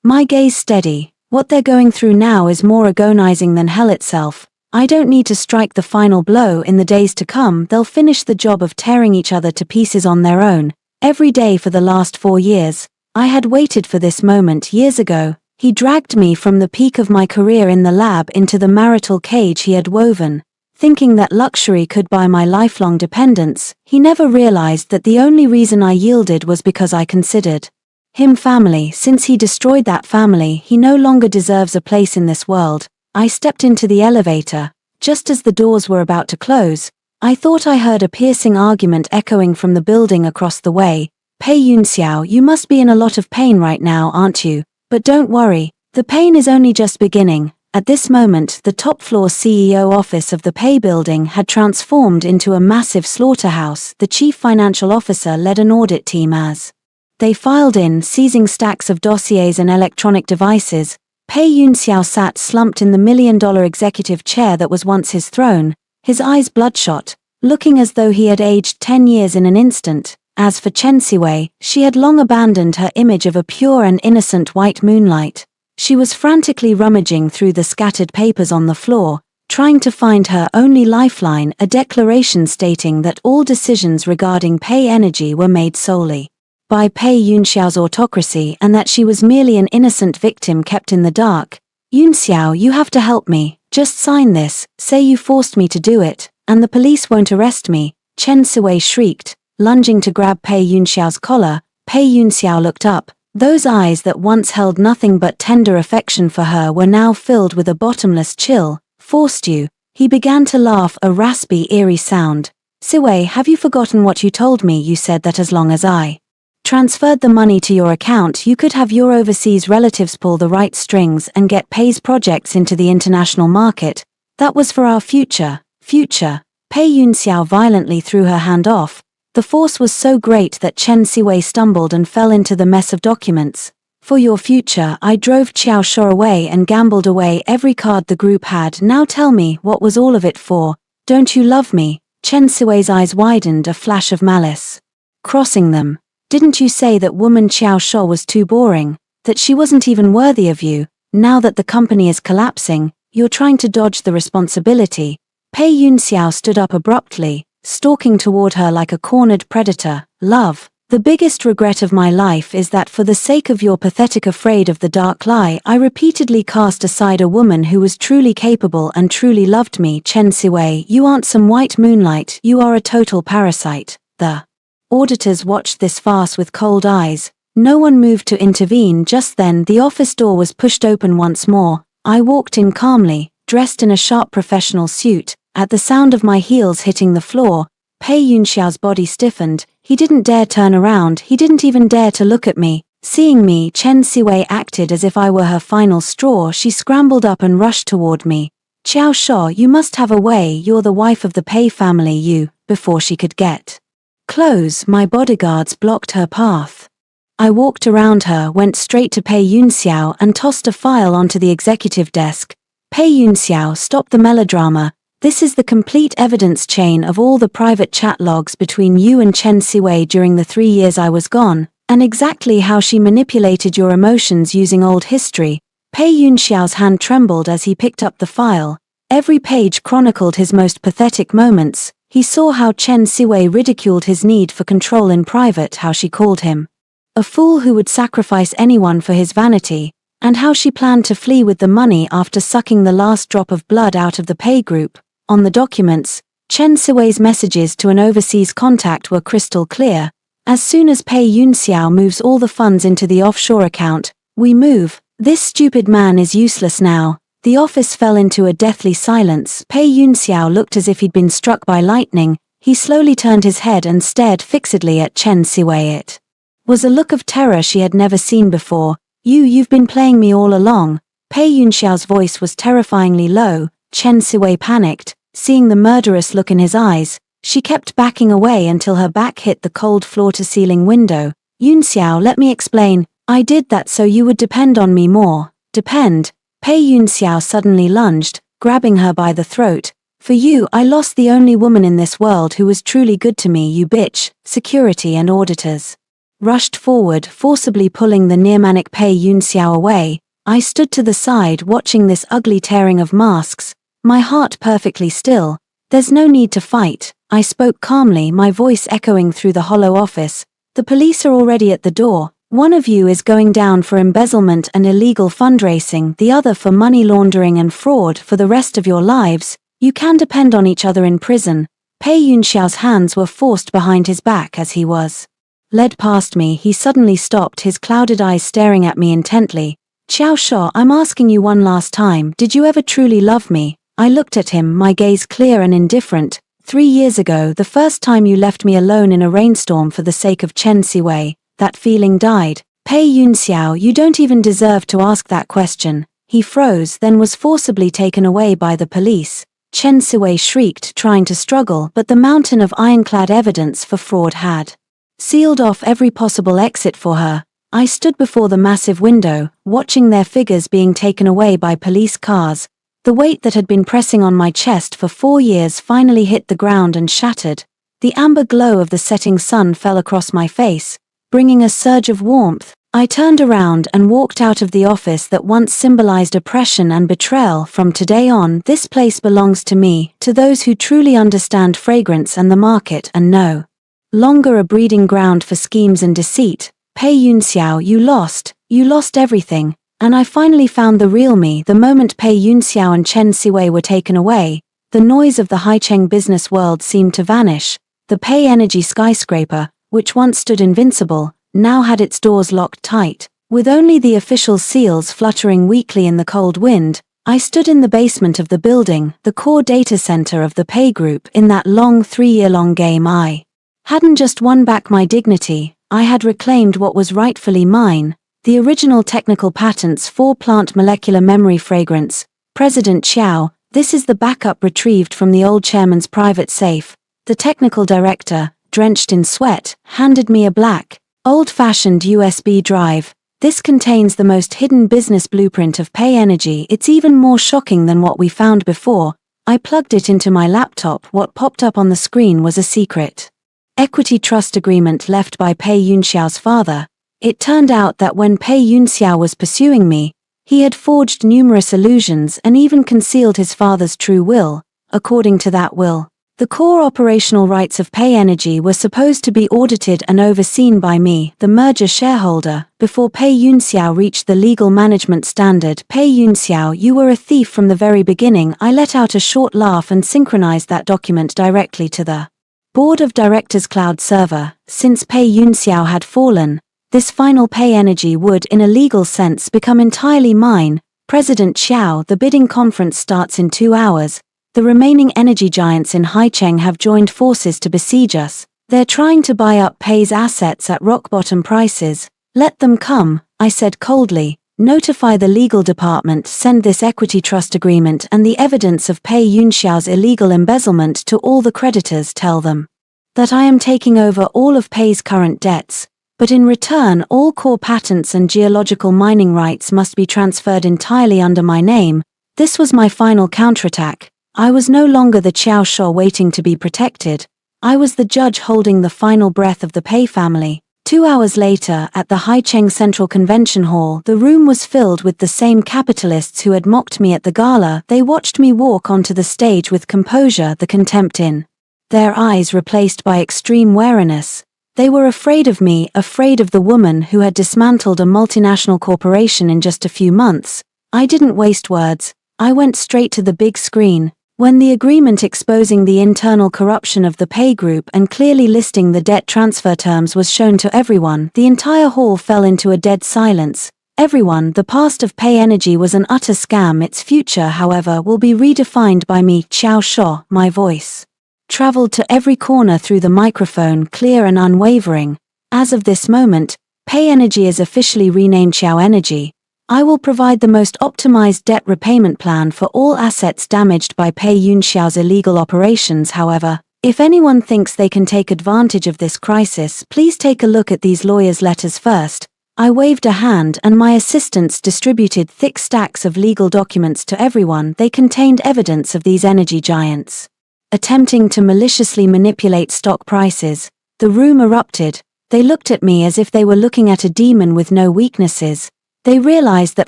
My gaze steady. What they're going through now is more agonizing than hell itself. I don't need to strike the final blow. In the days to come, they'll finish the job of tearing each other to pieces on their own. Every day for the last 4 years. I had waited for this moment years ago. He dragged me from the peak of my career in the lab into the marital cage he had woven. Thinking that luxury could buy my lifelong dependence, he never realized that the only reason I yielded was because I considered him family. Since he destroyed that family, he no longer deserves a place in this world. I stepped into the elevator. Just as the doors were about to close, I thought I heard a piercing argument echoing from the building across the way. Pei Yunxiao, you must be in a lot of pain right now, aren't you? But don't worry, the pain is only just beginning. At this moment, the top-floor CEO office of the Pei building had transformed into a massive slaughterhouse. The chief financial officer led an audit team as they filed in, seizing stacks of dossiers and electronic devices. Pei Yunxiao sat slumped in the $1 million executive chair that was once his throne, his eyes bloodshot, looking as though he had aged 10 years in an instant. As for Chen Siwei, she had long abandoned her image of a pure and innocent white moonlight. She was frantically rummaging through the scattered papers on the floor, trying to find her only lifeline, a declaration stating that all decisions regarding Pei Energy were made solely by Pei Yunxiao's autocracy and that she was merely an innocent victim kept in the dark. Yunxiao, you have to help me. Just sign this, say you forced me to do it, and the police won't arrest me. Chen Siwei shrieked, lunging to grab Pei Yunxiao's collar. Pei Yunxiao looked up. Those eyes that once held nothing but tender affection for her were now filled with a bottomless chill. Forced you. He began to laugh, a raspy, eerie sound. Siwei, have you forgotten what you told me? You said that as long as I transferred the money to your account, you could have your overseas relatives pull the right strings and get Pei's projects into the international market. That was for our future. Pei Yunxiao violently threw her hand off. The force was so great that Chen Siwei stumbled and fell into the mess of documents. For your future, I drove Qiao Shuo away and gambled away every card the group had. Now tell me, what was all of it for? Don't you love me? Chen Siwei's eyes widened, a flash of malice crossing them. Didn't you say that woman Qiao Shuo was too boring, that she wasn't even worthy of you? Now that the company is collapsing, you're trying to dodge the responsibility. Pei Yunxiao stood up abruptly, stalking toward her like a cornered predator. Love. The biggest regret of my life is that for the sake of your pathetic afraid of the dark lie, I repeatedly cast aside a woman who was truly capable and truly loved me. Chen Siwei, you aren't some white moonlight, you are a total parasite. The auditors watched this farce with cold eyes. No one moved to intervene. Just then the office door was pushed open once more. I walked in calmly, dressed in a sharp professional suit. At the sound of my heels hitting the floor, Pei Yunxiao's body stiffened. He didn't dare turn around, he didn't even dare to look at me. Seeing me, Chen Siwei acted as if I were her final straw. She scrambled up and rushed toward me. Qiao Shuo, you must have a way, you're the wife of the Pei family. You. Before she could get close, my bodyguards blocked her path. I walked around her, went straight to Pei Yunxiao and tossed a file onto the executive desk. Pei Yunxiao, stop the melodrama. This is the complete evidence chain of all the private chat logs between you and Chen Siwei during the 3 years I was gone, and exactly how she manipulated your emotions using old history. Pei Yunxiao's hand trembled as he picked up the file. Every page chronicled his most pathetic moments. He saw how Chen Siwei ridiculed his need for control in private, how she called him a fool who would sacrifice anyone for his vanity, and how she planned to flee with the money after sucking the last drop of blood out of the Pei group. On the documents, Chen Siwei's messages to an overseas contact were crystal clear. As soon as Pei Yunxiao moves all the funds into the offshore account, we move. This stupid man is useless now. The office fell into a deathly silence. Pei Yunxiao looked as if he'd been struck by lightning. He slowly turned his head and stared fixedly at Chen Siwei. It was a look of terror she had never seen before. You've been playing me all along. Pei Yunxiao's voice was terrifyingly low. Chen Siwei panicked, seeing the murderous look in his eyes. She kept backing away until her back hit the cold floor-to-ceiling window. Yunxiao, let me explain. I did that so you would depend on me more. Depend? Pei Yunxiao suddenly lunged, grabbing her by the throat. For you, I lost the only woman in this world who was truly good to me. You bitch. Security and auditors rushed forward, forcibly pulling the near-manic Pei Yunxiao away. I stood to the side watching this ugly tearing of masks, my heart perfectly still. There's no need to fight, I spoke calmly, my voice echoing through the hollow office. The police are already at the door. One of you is going down for embezzlement and illegal fundraising, the other for money laundering and fraud. For the rest of your lives, you can depend on each other in prison. Pei Yunxiao's hands were forced behind his back as he was led past me. He suddenly stopped, his clouded eyes staring at me intently. Qiao Shuo, I'm asking you one last time, did you ever truly love me? I looked at him, my gaze clear and indifferent. 3 years ago, the first time you left me alone in a rainstorm for the sake of Chen Siwei, that feeling died. Pei Yunxiao, you don't even deserve to ask that question. He froze, then was forcibly taken away by the police. Chen Siwei shrieked, trying to struggle, but the mountain of ironclad evidence for fraud had sealed off every possible exit for her. I stood before the massive window, watching their figures being taken away by police cars. The weight that had been pressing on my chest for 4 years finally hit the ground and shattered. The amber glow of the setting sun fell across my face, bringing a surge of warmth. I turned around and walked out of the office that once symbolized oppression and betrayal. From today on, this place belongs to me, to those who truly understand fragrance and the market and no longer a breeding ground for schemes and deceit. Pei Yunxiao, you lost everything, and I finally found the real me. The moment Pei Yunxiao and Chen Siwei were taken away, the noise of the Haicheng business world seemed to vanish. The Pei Energy skyscraper, which once stood invincible, now had its doors locked tight. With only the official seals fluttering weakly in the cold wind, I stood in the basement of the building, the core data center of the pay group. In that long 3-year-long game, I hadn't just won back my dignity, I had reclaimed what was rightfully mine, the original technical patents for plant molecular memory fragrance. President Chow, this is the backup retrieved from the old chairman's private safe. The technical director, drenched in sweat, handed me a black, old-fashioned USB drive. This contains the most hidden business blueprint of Pay Energy. It's even more shocking than what we found before. I plugged it into my laptop. What popped up on the screen was a secret equity trust agreement left by Pei Yunxiao's father. It turned out that when Pei Yunxiao was pursuing me, he had forged numerous illusions and even concealed his father's true will. According to that will, the core operational rights of Pay Energy were supposed to be audited and overseen by me, the merger shareholder, before Pei Yunxiao reached the legal management standard. Pei Yunxiao, you were a thief from the very beginning. I let out a short laugh and synchronized that document directly to the Board of Directors cloud server. Since Pei Yunxiao had fallen, this final Pay Energy would, in a legal sense, become entirely mine. President Xiao, the bidding conference starts in 2 hours. The remaining energy giants in Haicheng have joined forces to besiege us. They're trying to buy up Pei's assets at rock-bottom prices. Let them come, I said coldly. Notify the legal department, send this equity trust agreement and the evidence of Pei Yunxiao's illegal embezzlement to all the creditors. Tell them that I am taking over all of Pei's current debts, but in return all core patents and geological mining rights must be transferred entirely under my name. This was my final counterattack. I was no longer the Qiao Shuo waiting to be protected. I was the judge holding the final breath of the Pei family. 2 hours later, at the Haicheng Central Convention Hall, the room was filled with the same capitalists who had mocked me at the gala. They watched me walk onto the stage with composure, the contempt in their eyes replaced by extreme wariness. They were afraid of me, afraid of the woman who had dismantled a multinational corporation in just a few months. I didn't waste words. I went straight to the big screen. When the agreement exposing the internal corruption of the Pay Group and clearly listing the debt transfer terms was shown to everyone, the entire hall fell into a dead silence. Everyone, the past of Pay Energy was an utter scam. Its future, however, will be redefined by me, Qiao Shuo. My voice traveled to every corner through the microphone, clear and unwavering. As of this moment, Pay Energy is officially renamed Qiao Energy. I will provide the most optimized debt repayment plan for all assets damaged by Pei Yunxiao's illegal operations. However, if anyone thinks they can take advantage of this crisis, please take a look at these lawyers' letters first. I waved a hand and my assistants distributed thick stacks of legal documents to everyone. They contained evidence of these energy giants attempting to maliciously manipulate stock prices. The room erupted. They looked at me as if they were looking at a demon with no weaknesses. They realized that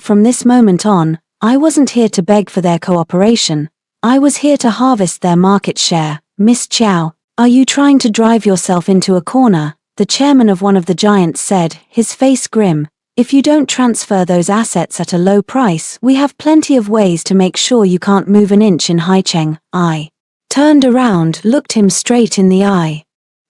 from this moment on, I wasn't here to beg for their cooperation. I was here to harvest their market share. Miss Chow, are you trying to drive yourself into a corner? The chairman of one of the giants said, his face grim. If you don't transfer those assets at a low price, we have plenty of ways to make sure you can't move an inch in Haicheng. I turned around, looked him straight in the eye,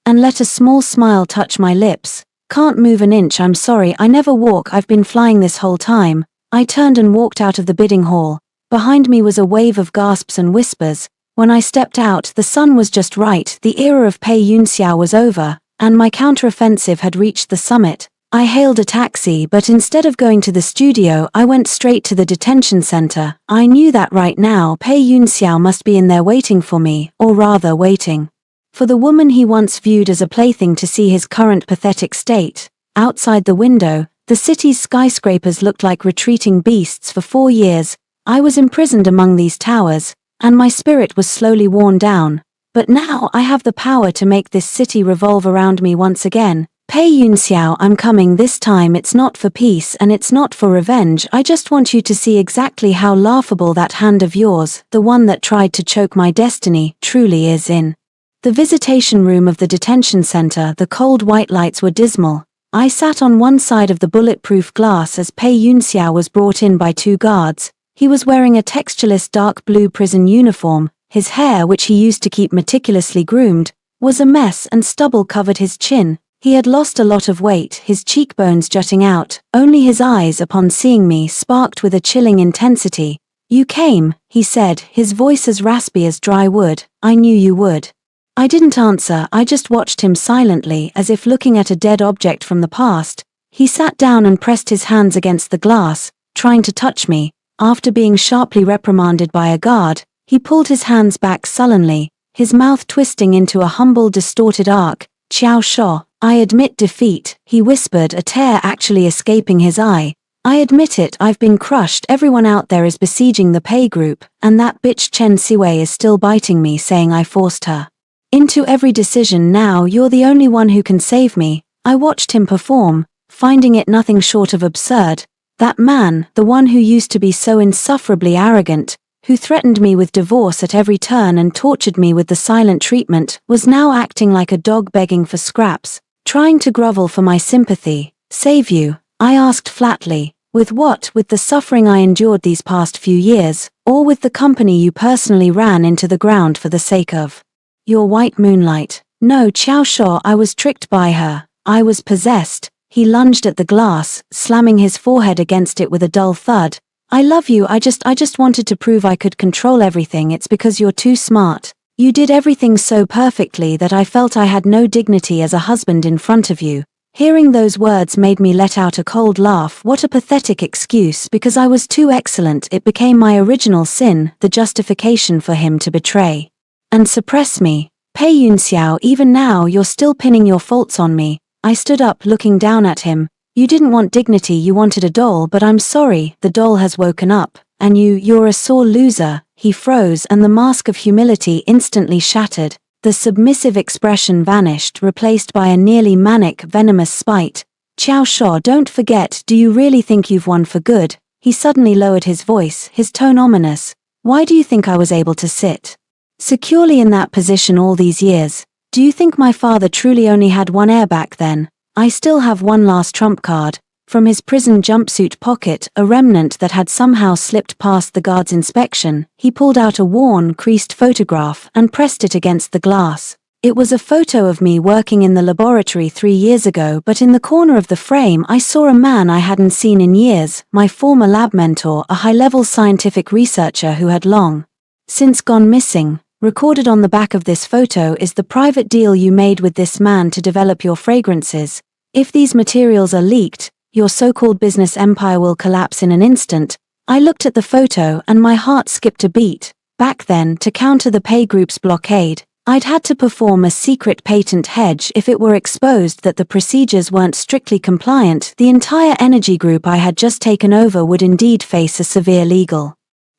and let a small smile touch my lips. Can't move an inch. I'm sorry, I never walk. I've been flying this whole time. I turned and walked out of the bidding hall. Behind me was a wave of gasps and whispers. When I stepped out, the sun was just right. The era of Pei Yunxiao was over, and my counteroffensive had reached the summit. I hailed a taxi, but instead of going to the studio, I went straight to the detention center. I knew that right now Pei Yunxiao must be in there waiting for me, or rather waiting for the woman he once viewed as a plaything to see his current pathetic state. Outside the window, the city's skyscrapers looked like retreating beasts. For 4 years, I was imprisoned among these towers, and my spirit was slowly worn down. But now I have the power to make this city revolve around me once again. Pei Yunxiao, I'm coming this time. It's not for peace and it's not for revenge. I just want you to see exactly how laughable that hand of yours, the one that tried to choke my destiny, truly is. In the visitation room of the detention center, the cold white lights were dismal. I sat on one side of the bulletproof glass as Pei Yunxiao was brought in by 2 guards. He was wearing a textureless dark blue prison uniform. His hair, which he used to keep meticulously groomed, was a mess and stubble covered his chin. He had lost a lot of weight, his cheekbones jutting out, only his eyes upon seeing me sparked with a chilling intensity. "You came," he said, his voice as raspy as dry wood. "I knew you would." I didn't answer, I just watched him silently as if looking at a dead object from the past. He sat down and pressed his hands against the glass, trying to touch me. After being sharply reprimanded by a guard, he pulled his hands back sullenly, his mouth twisting into a humble distorted arc. "Xiao Shuo, I admit defeat," he whispered, a tear actually escaping his eye. "I admit it, I've been crushed, everyone out there is besieging the pay group, and that bitch Chen Siwei is still biting me saying I forced her into every decision. Now you're the only one who can save me." I watched him perform, finding it nothing short of absurd. That man, the one who used to be so insufferably arrogant, who threatened me with divorce at every turn and tortured me with the silent treatment, was now acting like a dog begging for scraps, trying to grovel for my sympathy. "Save you?" I asked flatly. "With what? With the suffering I endured these past few years, or with the company you personally ran into the ground for the sake of your white moonlight?" "No, Xiao Shuo, I was tricked by her. I was possessed." He lunged at the glass, slamming his forehead against it with a dull thud. "I love you, I just wanted to prove I could control everything. It's because you're too smart. You did everything so perfectly that I felt I had no dignity as a husband in front of you." Hearing those words made me let out a cold laugh. What a pathetic excuse. Because I was too excellent, it became my original sin, the justification for him to betray and suppress me. "Pei Yunxiao, even now you're still pinning your faults on me." I stood up, looking down at him. "You didn't want dignity, you wanted a doll, but I'm sorry, the doll has woken up, and you're a sore loser." He froze and the mask of humility instantly shattered. The submissive expression vanished, replaced by a nearly manic, venomous spite. "Xiao Shuo, don't forget, do you really think you've won for good?" He suddenly lowered his voice, his tone ominous. "Why do you think I was able to sit securely in that position all these years? Do you think my father truly only had one heir back then? I still have one last trump card." From his prison jumpsuit pocket, a remnant that had somehow slipped past the guard's inspection, he pulled out a worn, creased photograph and pressed it against the glass. It was a photo of me working in the laboratory 3 years ago, but in the corner of the frame I saw a man I hadn't seen in years, my former lab mentor, a high-level scientific researcher who had long since gone missing. "Recorded on the back of this photo is the private deal you made with this man to develop your fragrances. If these materials are leaked, your so-called business empire will collapse in an instant." I looked at the photo and my heart skipped a beat. Back then, to counter the pay group's blockade, I'd had to perform a secret patent hedge. If it were exposed that the procedures weren't strictly compliant, the entire energy group I had just taken over would indeed face a severe legal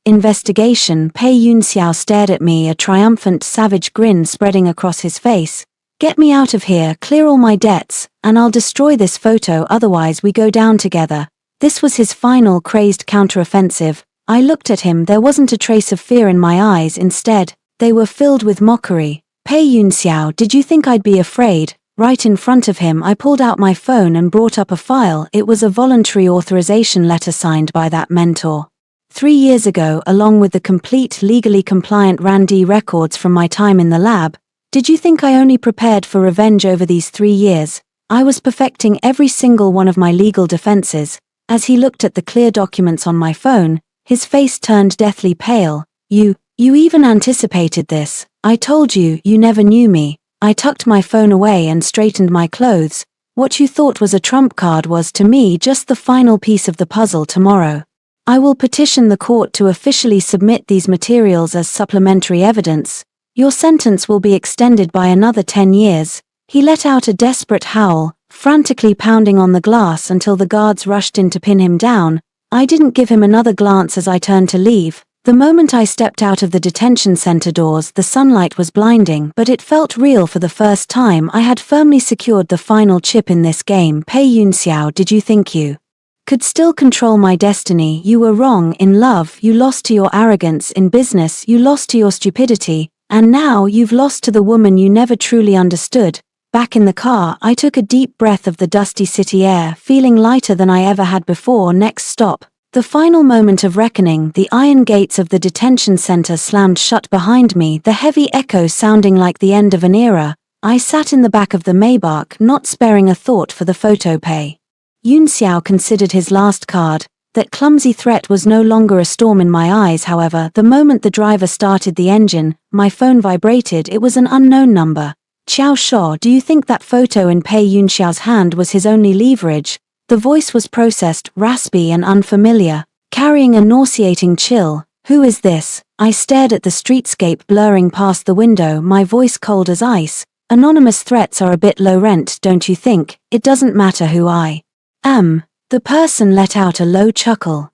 investigation. Pei Yunxiao stared at me, a triumphant, savage grin spreading across his face. "Get me out of here, clear all my debts, and I'll destroy this photo, otherwise we go down together." This was his final crazed counteroffensive. I looked at him, there wasn't a trace of fear in my eyes, instead, they were filled with mockery. "Pei Yunxiao, did you think I'd be afraid?" Right in front of him I pulled out my phone and brought up a file. It was a voluntary authorization letter signed by that mentor 3 years ago, along with the complete, legally compliant R&D records from my time in the lab. "Did you think I only prepared for revenge over these 3 years? I was perfecting every single one of my legal defenses." As he looked at the clear documents on my phone, his face turned deathly pale. You even anticipated this. I told you, you never knew me." I tucked my phone away and straightened my clothes. "What you thought was a trump card was to me just the final piece of the puzzle. Tomorrow, I will petition the court to officially submit these materials as supplementary evidence. Your sentence will be extended by another 10 years. He let out a desperate howl, frantically pounding on the glass until the guards rushed in to pin him down. I didn't give him another glance as I turned to leave. The moment I stepped out of the detention center doors, the sunlight was blinding, but it felt real for the first time. I had firmly secured the final chip in this game. "Pei Yunxiao, did you think you could still control my destiny? You were wrong. In love, you lost to your arrogance. In business, you lost to your stupidity. And now you've lost to the woman you never truly understood." Back in the car, I took a deep breath of the dusty city air, feeling lighter than I ever had before. Next stop, the final moment of reckoning. The iron gates of the detention center slammed shut behind me, the heavy echo sounding like the end of an era. I sat in the back of the Maybach, not sparing a thought for the photo pay. Yoon Xiao considered his last card. That clumsy threat was no longer a storm in my eyes. However, the moment the driver started the engine, my phone vibrated. It was an unknown number. Xiao Shou, do you think that photo in Pei Yun Xiao's hand was his only leverage? The voice was processed, raspy and unfamiliar, carrying a nauseating chill. Who is this? I stared at the streetscape blurring past the window, my voice cold as ice. Anonymous threats are a bit low rent, don't you think? It doesn't matter who I am. The person let out a low chuckle.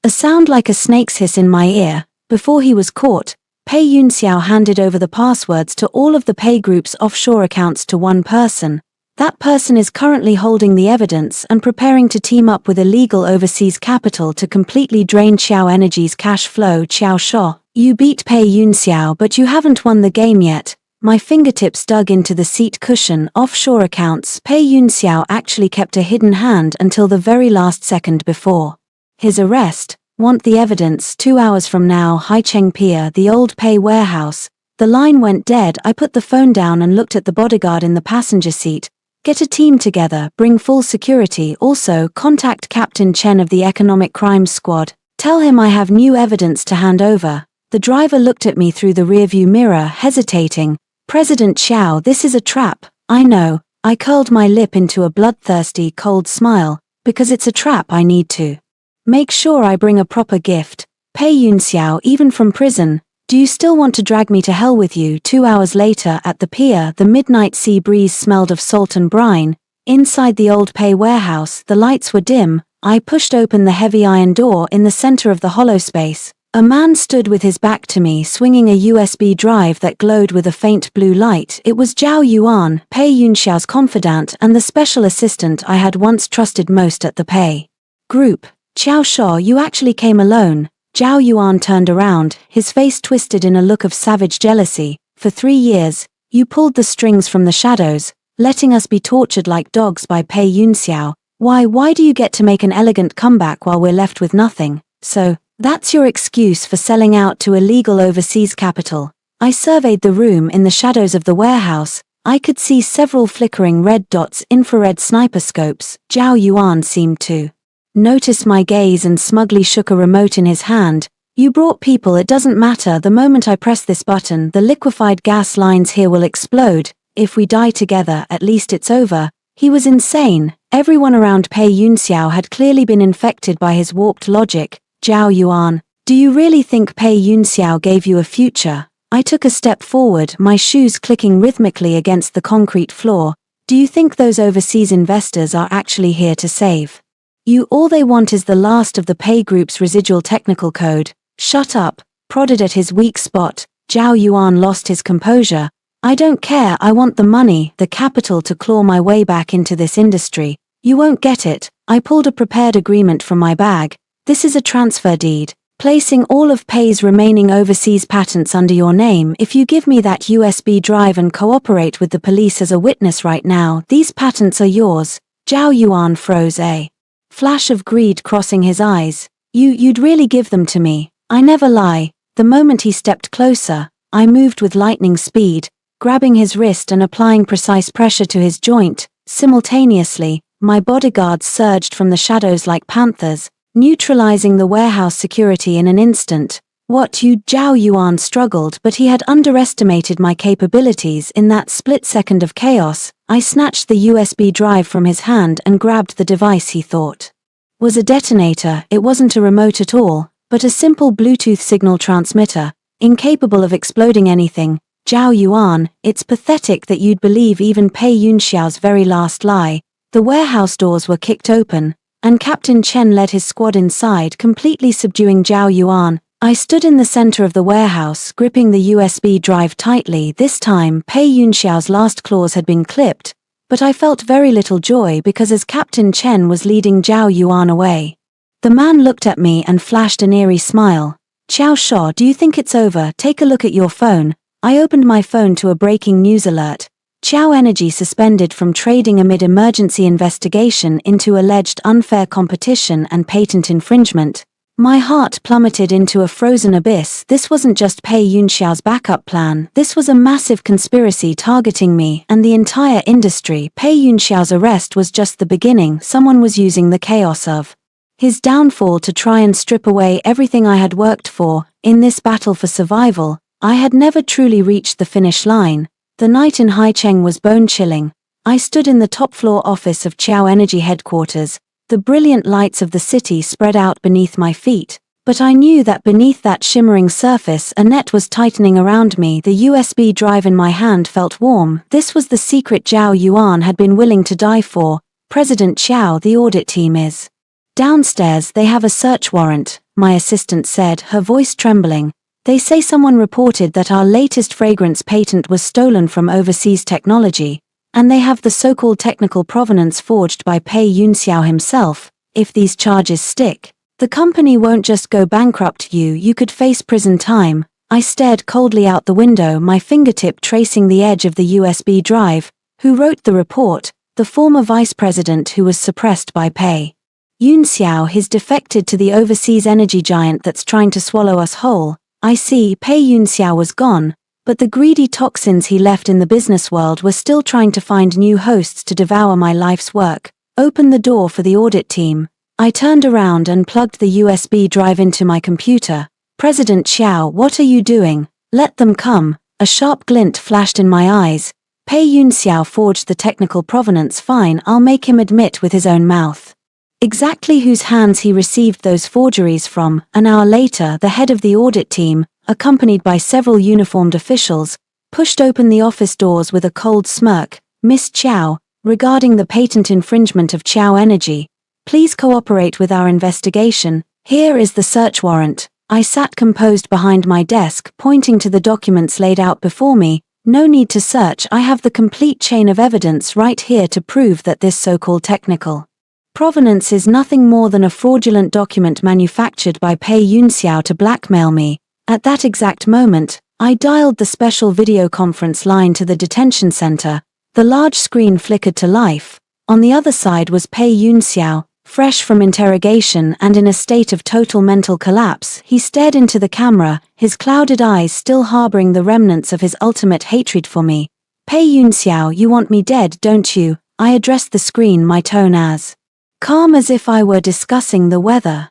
A sound like a snake's hiss in my ear. Before he was caught, Pei Yun Xiao handed over the passwords to all of the Pei Group's offshore accounts to one person. That person is currently holding the evidence and preparing to team up with illegal overseas capital to completely drain Xiao Energy's cash flow. Xiao Shou, you beat Pei Yun Xiao, but you haven't won the game yet. My fingertips dug into the seat cushion. Offshore accounts. Pei Yun Xiao actually kept a hidden hand until the very last second before his arrest. Want the evidence? 2 hours from now, Haicheng Pier, the old Pei warehouse. The line went dead. I put the phone down and looked at the bodyguard in the passenger seat. Get a team together, bring full security. Also, contact Captain Chen of the Economic Crimes Squad. Tell him I have new evidence to hand over. The driver looked at me through the rearview mirror, hesitating. President Xiao, this is a trap. I know. I curled my lip into a bloodthirsty, cold smile. Because it's a trap, I need to make sure I bring a proper gift. Pei Yun Xiao, even from prison, do you still want to drag me to hell with you? 2 hours later, at the pier, the midnight sea breeze smelled of salt and brine. Inside the old Pei warehouse, the lights were dim. I pushed open the heavy iron door. In the center of the hollow space, a man stood with his back to me, swinging a USB drive that glowed with a faint blue light. It was Zhao Yuan, Pei Yun Xiao's confidant and the special assistant I had once trusted most at the Pei Group. Xiao Shou, you actually came alone. Zhao Yuan turned around, his face twisted in a look of savage jealousy. For 3 years, you pulled the strings from the shadows, letting us be tortured like dogs by Pei Yun Xiao. Why do you get to make an elegant comeback while we're left with nothing? So, that's your excuse for selling out to illegal overseas capital. I surveyed the room. In the shadows of the warehouse, I could see several flickering red dots, infrared sniper scopes. Zhao Yuan seemed to notice my gaze and smugly shook a remote in his hand. You brought people. It doesn't matter. The moment I press this button, the liquefied gas lines here will explode. If we die together, at least it's over. He was insane. Everyone around Pei Yun Xiao had clearly been infected by his warped logic. Zhao Yuan, do you really think Pei Yun Xiao gave you a future? I took a step forward, my shoes clicking rhythmically against the concrete floor. Do you think those overseas investors are actually here to save you? All they want is the last of the Pei Group's residual technical code. Shut up, prodded at his weak spot. Zhao Yuan lost his composure. I don't care. I want the money, the capital to claw my way back into this industry. You won't get it. I pulled a prepared agreement from my bag. This is a transfer deed, placing all of Pei's remaining overseas patents under your name. If you give me that USB drive and cooperate with the police as a witness right now, these patents are yours. Zhao Yuan froze, a flash of greed crossing his eyes. You'd really give them to me? I never lie. The moment he stepped closer, I moved with lightning speed, grabbing his wrist and applying precise pressure to his joint. Simultaneously, my bodyguards surged from the shadows like panthers, neutralizing the warehouse security in an instant. What you? Zhao Yuan struggled, but he had underestimated my capabilities. In that split second of chaos, I snatched the USB drive from his hand and grabbed the device he thought was a detonator. It wasn't a remote at all, but a simple Bluetooth signal transmitter, incapable of exploding anything. Zhao Yuan, it's pathetic that you'd believe even Pei Yun Xiao's very last lie. The warehouse doors were kicked open, and Captain Chen led his squad inside, completely subduing Zhao Yuan. I stood in the center of the warehouse, gripping the USB drive tightly. This time, Pei Yun Xiao's last clause had been clipped, but I felt very little joy because as Captain Chen was leading Zhao Yuan away, the man looked at me and flashed an eerie smile. Xiao Shou, do you think it's over? Take a look at your phone. I opened my phone to a breaking news alert. Xiao Energy suspended from trading amid emergency investigation into alleged unfair competition and patent infringement. My heart plummeted into a frozen abyss. This wasn't just Pei Yunxiao's backup plan, this was a massive conspiracy targeting me and the entire industry. Pei Yunxiao's arrest was just the beginning. Someone was using the chaos of his downfall to try and strip away everything I had worked for. In this battle for survival, I had never truly reached the finish line. The night in Haicheng was bone-chilling. I stood in the top-floor office of Chao Energy headquarters. The brilliant lights of the city spread out beneath my feet, but I knew that beneath that shimmering surface a net was tightening around me. The USB drive in my hand felt warm. This was the secret Zhao Yuan had been willing to die for. President Qiao, the audit team is downstairs. They have a search warrant, my assistant said, her voice trembling. They say someone reported that our latest fragrance patent was stolen from overseas technology, and they have the so-called technical provenance forged by Pei Yunxiao himself. If these charges stick, the company won't just go bankrupt. You could face prison time. I stared coldly out the window, my fingertip tracing the edge of the USB drive. Who wrote the report? The former vice president who was suppressed by Pei Yunxiao. He's defected to the overseas energy giant that's trying to swallow us whole. I see. Pei Yunxiao was gone, but the greedy toxins he left in the business world were still trying to find new hosts to devour my life's work. Open the door for the audit team. I turned around and plugged the USB drive into my computer. President Qiao, what are you doing? Let them come. A sharp glint flashed in my eyes. Pei Yunxiao forged the technical provenance. Fine, I'll make him admit with his own mouth exactly whose hands he received those forgeries from. An hour later, the head of the audit team, accompanied by several uniformed officials, pushed open the office doors with a cold smirk. Miss Qiao, regarding the patent infringement of Chao Energy, please cooperate with our investigation. Here is the search warrant. I sat composed behind my desk, pointing to the documents laid out before me. No need to search, I have the complete chain of evidence right here to prove that this so-called technical provenance is nothing more than a fraudulent document manufactured by Pei Yunxiao to blackmail me. At that exact moment, I dialed the special video conference line to the detention center. The large screen flickered to life. On the other side was Pei Yunxiao, fresh from interrogation and in a state of total mental collapse. He stared into the camera, his clouded eyes still harboring the remnants of his ultimate hatred for me. Pei Yunxiao, you want me dead, don't you? I addressed the screen, my tone as calm as if I were discussing the weather.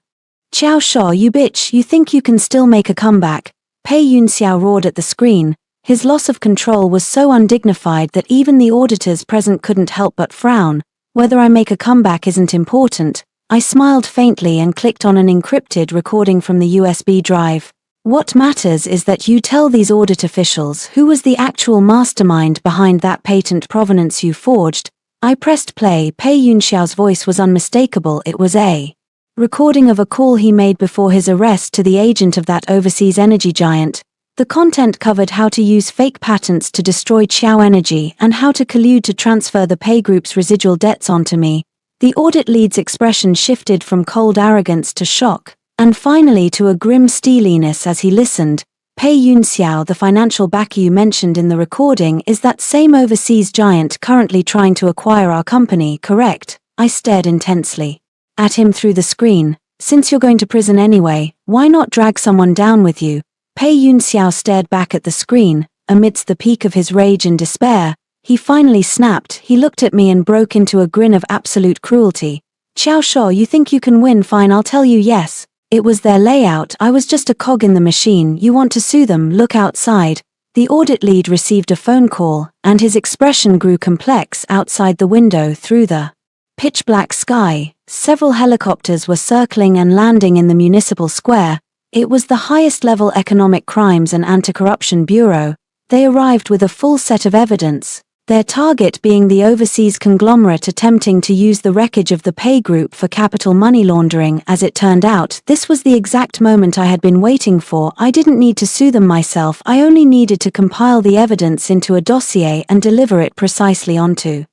Qiao Shou, you bitch, you think you can still make a comeback? Pei Yunxiao roared at the screen. His loss of control was so undignified that even the auditors present couldn't help but frown. Whether I make a comeback isn't important. I smiled faintly and clicked on an encrypted recording from the USB drive. What matters is that you tell these audit officials who was the actual mastermind behind that patent provenance you forged. I pressed play. Pei Yunxiao's voice was unmistakable. It was a recording of a call he made before his arrest to the agent of that overseas energy giant. The content covered how to use fake patents to destroy Chao Energy and how to collude to transfer the Pei Group's residual debts onto me. The audit lead's expression shifted from cold arrogance to shock, and finally to a grim steeliness as he listened. Pei Yunxiao, the financial backer you mentioned in the recording, is that same overseas giant currently trying to acquire our company, correct? I stared intensely at him through the screen. Since you're going to prison anyway, why not drag someone down with you? Pei Yunxiao stared back at the screen. Amidst the peak of his rage and despair, he finally snapped. He looked at me and broke into a grin of absolute cruelty. Qiao Shou, you think you can win? Fine, I'll tell you yes. It was their layout, I was just a cog in the machine. You want to sue them? Look outside. The audit lead received a phone call, and his expression grew complex. Outside the window, through the pitch-black sky, several helicopters were circling and landing in the municipal square. It was the highest-level Economic Crimes and Anti-Corruption Bureau. They arrived with a full set of evidence, their target being the overseas conglomerate attempting to use the wreckage of the Pei Group for capital money laundering. As it turned out, this was the exact moment I had been waiting for. I didn't need to sue them myself, I only needed to compile the evidence into a dossier and deliver it precisely onto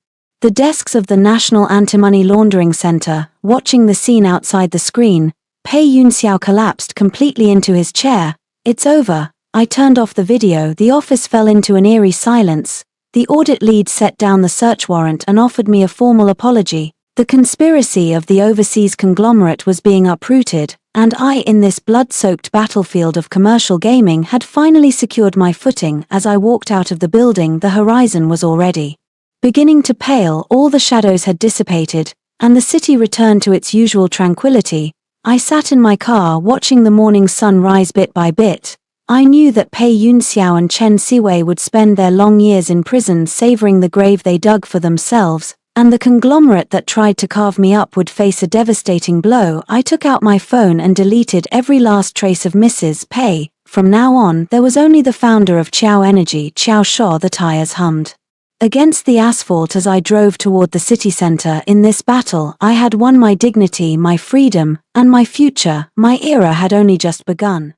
the desks of the National Anti-Money Laundering Center. Watching the scene outside the screen, Pei Yunxiao collapsed completely into his chair. It's over. I turned off the video. The office fell into an eerie silence. The audit lead set down the search warrant and offered me a formal apology. The conspiracy of the overseas conglomerate was being uprooted. And I, in this blood-soaked battlefield of commercial gaming, had finally secured my footing. As I walked out of the building, the horizon was already beginning to pale, all the shadows had dissipated, and the city returned to its usual tranquility. I sat in my car watching the morning sun rise bit by bit. I knew that Pei Yunxiao and Chen Siwei would spend their long years in prison savoring the grave they dug for themselves, and the conglomerate that tried to carve me up would face a devastating blow. I took out my phone and deleted every last trace of Mrs. Pei. From now on, there was only the founder of Qiao Energy, Qiao Shuo. The tires hummed against the asphalt as I drove toward the city center. In this battle, I had won my dignity, my freedom, and my future. My era had only just begun.